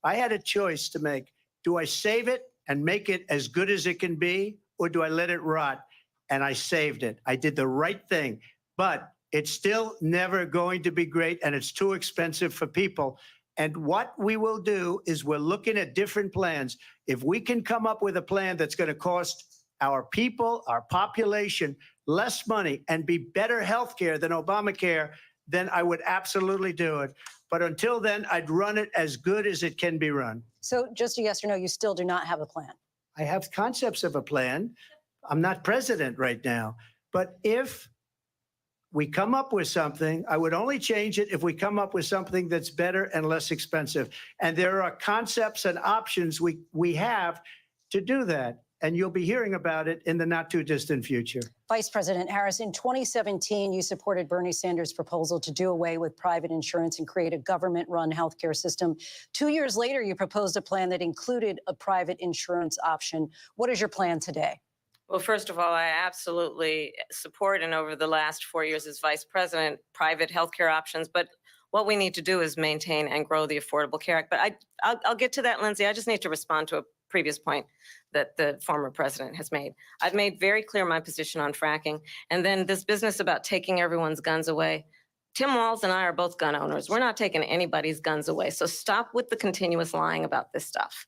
I had a choice to make. Do I save it and make it as good as it can be, or do I let it rot? And I saved it. I did the right thing. But it's still never going to be great, and it's too expensive for people. And what we will do is we're looking at different plans. If we can come up with a plan that's going to cost our people, our population, less money and be better health care than Obamacare, then I would absolutely do it. But until then, I'd run it as good as it can be run. So just a yes or no, you still do not have a plan. I have concepts of a plan. I'm not president right now. But if we come up with something, I would only change it if we come up with something that's better and less expensive. And there are concepts and options we have to do that. And you'll be hearing about it in the not too distant future. Vice President Harris, in 2017, you supported Bernie Sanders' proposal to do away with private insurance and create a government-run healthcare system. 2 years later, you proposed a plan that included a private insurance option. What is your plan today? Well, first of all, I absolutely support, and over the last 4 years as vice president, private healthcare options. But what we need to do is maintain and grow the Affordable Care Act. But I'll get to that, Lindsay. I just need to respond to a previous point that the former president has made. I've made very clear my position on fracking. And then this business about taking everyone's guns away. Tim Walz and I are both gun owners. We're not taking anybody's guns away. So stop with the continuous lying about this stuff.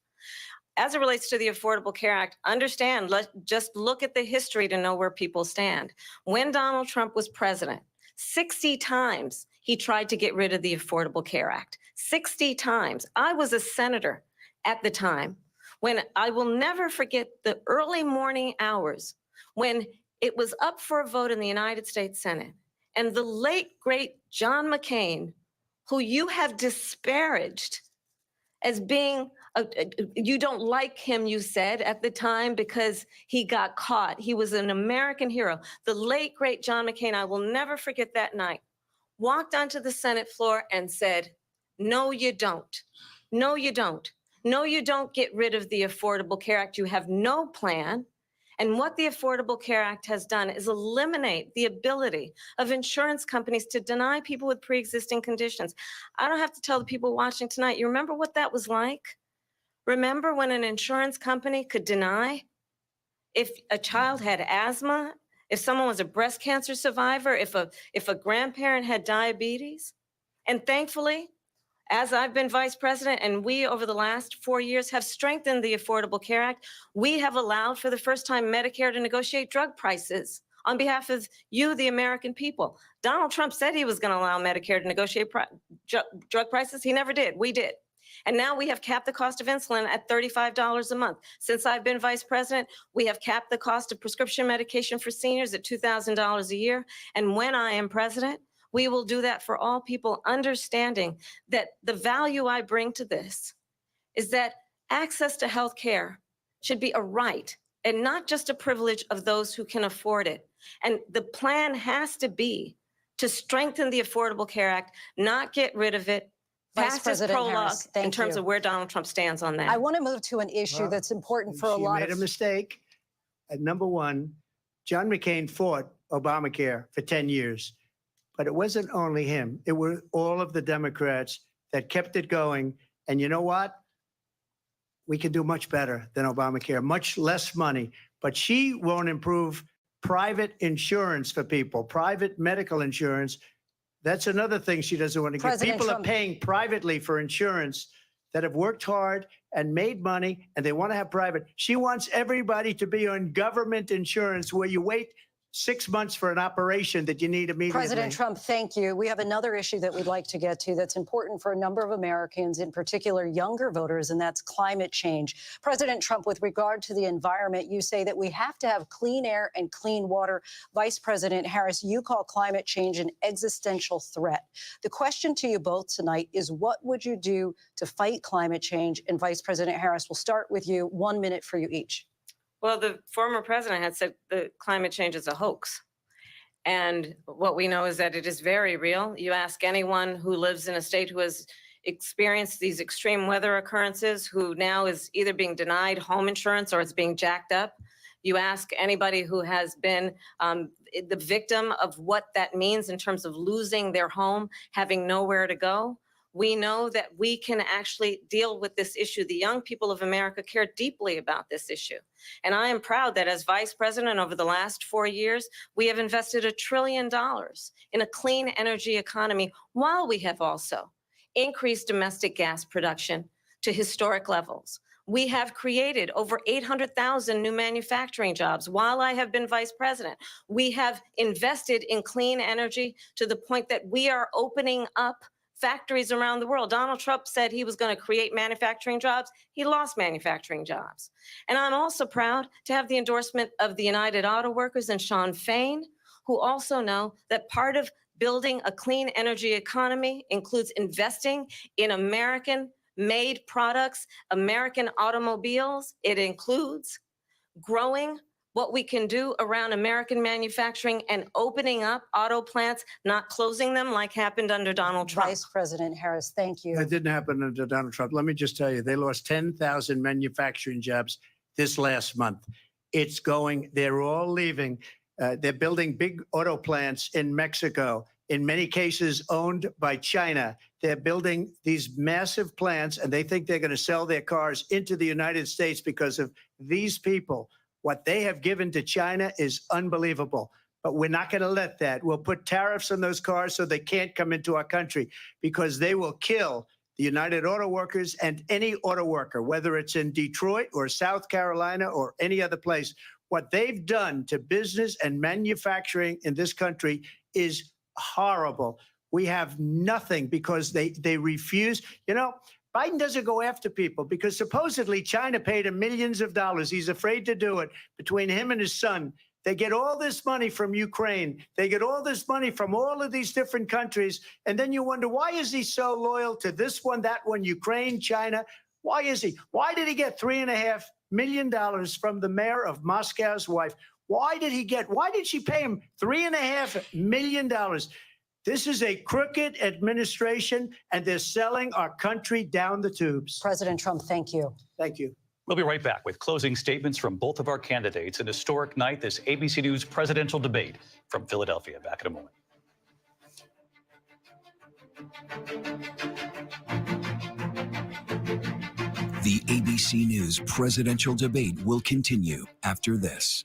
As it relates to the Affordable Care Act, understand, just look at the history to know where people stand. When Donald Trump was president, 60 times he tried to get rid of the Affordable Care Act. 60 times. I was a senator at the time when I will never forget the early morning hours when it was up for a vote in the United States Senate. And the late, great John McCain, who you have disparaged as being, you don't like him, you said at the time, because he got caught. He was an American hero. The late, great John McCain, I will never forget that night, walked onto the Senate floor and said, no, you don't. No, you don't. No, you don't get rid of the Affordable Care Act. You have no plan. And what the Affordable Care Act has done is eliminate the ability of insurance companies to deny people with pre-existing conditions. I don't have to tell the people watching tonight, you remember what that was like? Remember when an insurance company could deny if a child had asthma, if someone was a breast cancer survivor, if a grandparent had diabetes? And thankfully, as I've been vice president and we over the last 4 years have strengthened the Affordable Care Act, we have allowed for the first time Medicare to negotiate drug prices on behalf of you, the American people. Donald Trump said he was going to allow Medicare to negotiate drug prices. He never did. We did. And now we have capped the cost of insulin at $35 a month. Since I've been vice president, we have capped the cost of prescription medication for seniors at $2,000 a year. And when I am president, we will do that for all people, understanding that the value I bring to this is that access to health care should be a right and not just a privilege of those who can afford it. And the plan has to be to strengthen the Affordable Care Act, not get rid of it. Vice President Harris, thank in terms you. of where Donald Trump stands on that. I want to move to an issue that's important for a lot She made of... a mistake. Number one, John McCain fought Obamacare for 10 years. But it wasn't only him. It were all of the Democrats that kept it going. And you know what? We can do much better than Obamacare, much less money. But she won't improve private insurance for people, private medical insurance. That's another thing she doesn't want to get. People Trump are paying privately for insurance that have worked hard and made money, and they want to have private. She wants everybody to be on government insurance where you wait 6 months for an operation that you need immediately. President Trump, thank you. We have another issue that we'd like to get to that's important for a number of Americans, in particular younger voters, and that's climate change. President Trump, with regard to the environment, you say that we have to have clean air and clean water. Vice President Harris, you call climate change an existential threat. The question to you both tonight is, what would you do to fight climate change? And Vice President Harris, we'll start with you. 1 minute for you each. Well, the former president had said that climate change is a hoax. And what we know is that it is very real. You ask anyone who lives in a state who has experienced these extreme weather occurrences, who now is either being denied home insurance or it's being jacked up. You ask anybody who has been the victim of what that means in terms of losing their home, having nowhere to go. We know that we can actually deal with this issue. The young people of America care deeply about this issue. And I am proud that as vice president over the last 4 years, we have invested $1 trillion in a clean energy economy, while we have also increased domestic gas production to historic levels. We have created over 800,000 new manufacturing jobs while I have been vice president. We have invested in clean energy to the point that we are opening up factories around the world. Donald Trump said he was going to create manufacturing jobs. He lost manufacturing jobs. And I'm also proud to have the endorsement of the United Auto Workers and Sean Fain, who also know that part of building a clean energy economy includes investing in American-made products, American automobiles. It includes growing what we can do around American manufacturing and opening up auto plants, not closing them like happened under Donald Trump. Vice President Harris, thank you. That didn't happen under Donald Trump. Let me just tell you, they lost 10,000 manufacturing jobs this last month. It's going, they're all leaving. They're building big auto plants in Mexico, in many cases owned by China. They're building these massive plants, and they think they're going to sell their cars into the United States because of these people. What they have given to China is unbelievable, but we're not going to let that. We'll put tariffs on those cars so they can't come into our country, because they will kill the United Auto Workers and any auto worker, whether it's in Detroit or South Carolina or any other place. What they've done to business and manufacturing in this country is horrible. We have nothing because they refuse. You know, Biden doesn't go after people because supposedly China paid him millions of dollars. He's afraid to do it between him and his son. They get all this money from Ukraine. They get all this money from all of these different countries. And then you wonder, why is he so loyal to this one, that one, Ukraine, China? Why is he? Why did he get $3.5 million from the mayor of Moscow's wife? Why did she pay him $3.5 million? This is a crooked administration, and they're selling our country down the tubes. President Trump, thank you. Thank you. We'll be right back with closing statements from both of our candidates. An historic night, this ABC News presidential debate from Philadelphia. Back in a moment. The ABC News presidential debate will continue after this.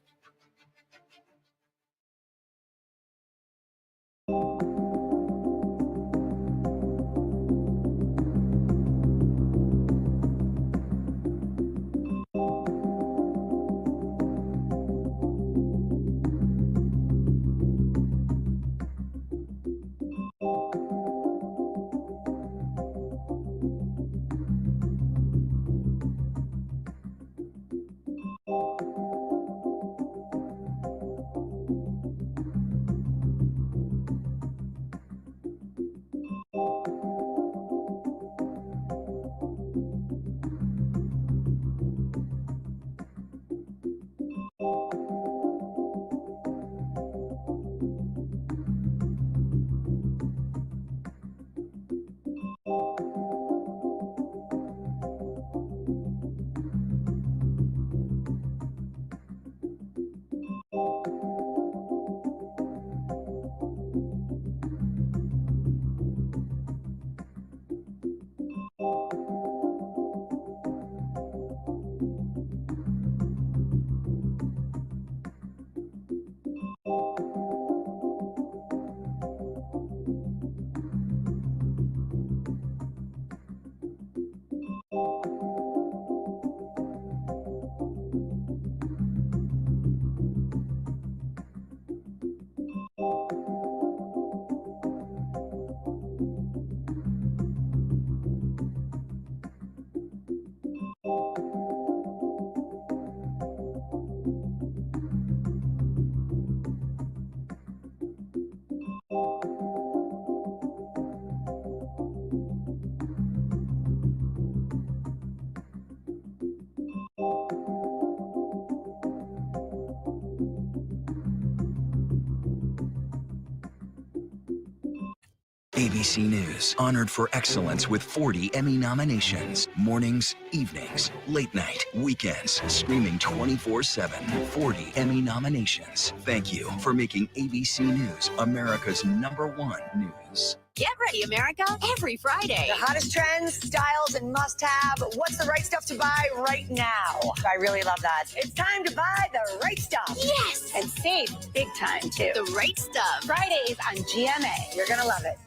ABC News, honored for excellence with 40 Emmy nominations. Mornings, evenings, late night, weekends, streaming 24/7. 40 Emmy nominations. Thank you for making ABC News America's #1 news. Get ready, America, every Friday. The hottest trends, styles, and must-have. What's the right stuff to buy right now? I really love that. It's time to buy the right stuff. Yes! And save big time, too. The right stuff. Fridays on GMA. You're going to love it.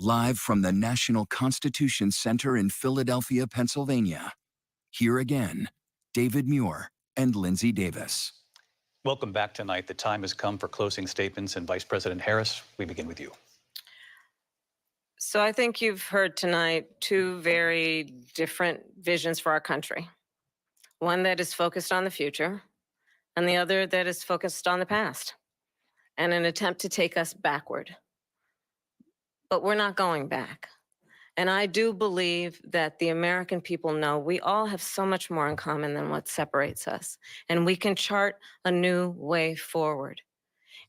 Live from the National Constitution Center in Philadelphia, Pennsylvania. Here again, David Muir and Lindsay Davis. Welcome back tonight. The time has come for closing statements, and Vice President Harris, we begin with you. So I think you've heard tonight two very different visions for our country. One that is focused on the future, and the other that is focused on the past, and an attempt to take us backward. But we're not going back. And I do believe that the American people know we all have so much more in common than what separates us. And we can chart a new way forward.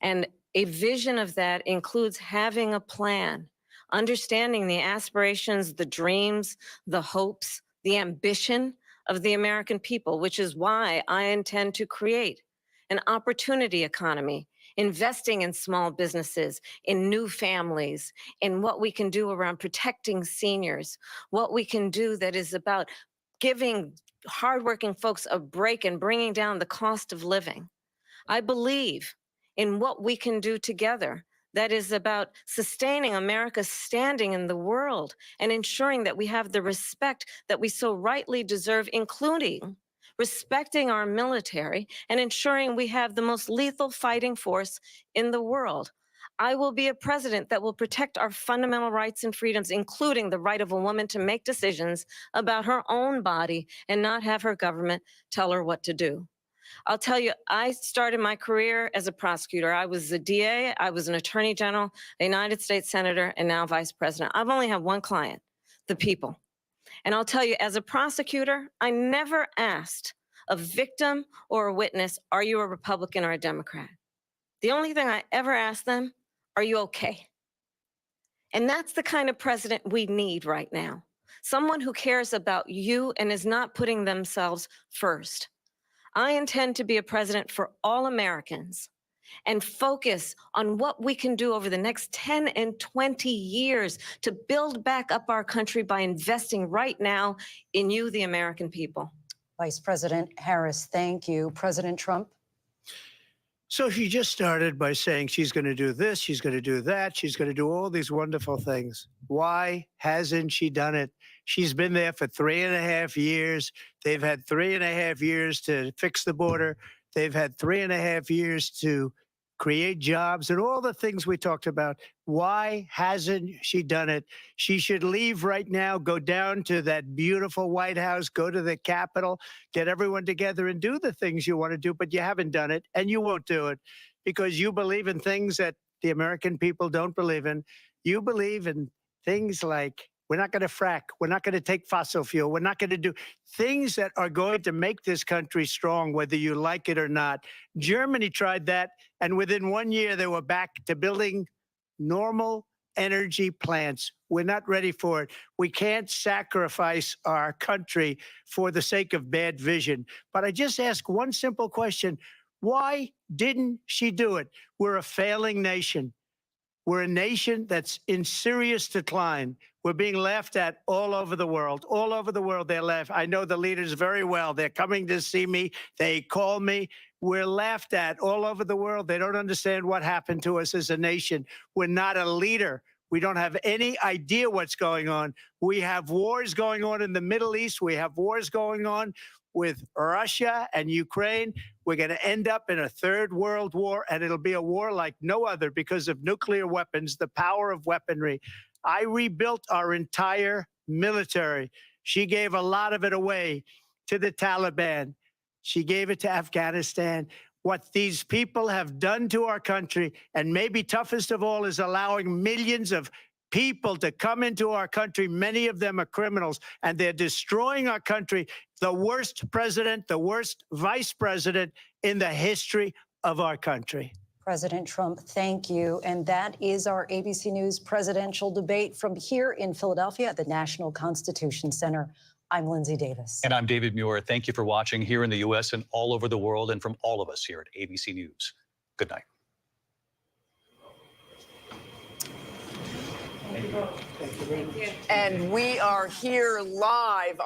And a vision of that includes having a plan, understanding the aspirations, the dreams, the hopes, the ambition of the American people, which is why I intend to create an opportunity economy, investing in small businesses, in new families, in what we can do around protecting seniors, what we can do that is about giving hardworking folks a break and bringing down the cost of living. I believe in what we can do together that is about sustaining America's standing in the world and ensuring that we have the respect that we so rightly deserve, including respecting our military and ensuring we have the most lethal fighting force in the world. I will be a president that will protect our fundamental rights and freedoms, including the right of a woman to make decisions about her own body and not have her government tell her what to do. I'll tell you, I started my career as a prosecutor. I was a DA, I was an attorney general, a United States senator, and now vice president. I've only had one client, the people. And I'll tell you, as a prosecutor, I never asked a victim or a witness, are you a Republican or a Democrat? The only thing I ever asked them, are you okay? And that's the kind of president we need right now. Someone who cares about you and is not putting themselves first. I intend to be a president for all Americans and focus on what we can do over the next 10 and 20 years to build back up our country by investing right now in you, the American people. Vice President Harris, thank you. President Trump? So she just started by saying she's going to do this, she's going to do that, she's going to do all these wonderful things. Why hasn't she done it? She's been there for 3.5 years. They've had 3.5 years to fix the border. They've had 3.5 years to create jobs and all the things we talked about. Why hasn't she done it? She should leave right now, go down to that beautiful White House, go to the Capitol, get everyone together and do the things you want to do, but you haven't done it and you won't do it because you believe in things that the American people don't believe in. You believe in things like we're not going to frack. We're not going to take fossil fuel. We're not going to do things that are going to make this country strong, whether you like it or not. Germany tried that, and within 1 year, they were back to building normal energy plants. We're not ready for it. We can't sacrifice our country for the sake of bad vision. But I just ask one simple question. Why didn't she do it? We're a failing nation. We're a nation that's in serious decline. We're being laughed at all over the world. All over the world, they're laughed. I know the leaders very well. They're coming to see me. They call me. We're laughed at all over the world. They don't understand what happened to us as a nation. We're not a leader. We don't have any idea what's going on. We have wars going on in the Middle East. We have wars going on with Russia and Ukraine. We're going to end up in a third world war, and it'll be a war like no other because of nuclear weapons, the power of weaponry. I rebuilt our entire military. She gave a lot of it away to the Taliban. She gave it to Afghanistan. What these people have done to our country, and maybe toughest of all, is allowing millions of people to come into our country. Many of them are criminals, and they're destroying our country. The worst president, the worst vice president in the history of our country. President Trump, thank you. And that is our ABC News presidential debate from here in Philadelphia at the National Constitution Center. I'm Lindsay Davis. And I'm David Muir. Thank you for watching here in the U.S. and all over the world, and from all of us here at ABC News. Good night. And we are here live on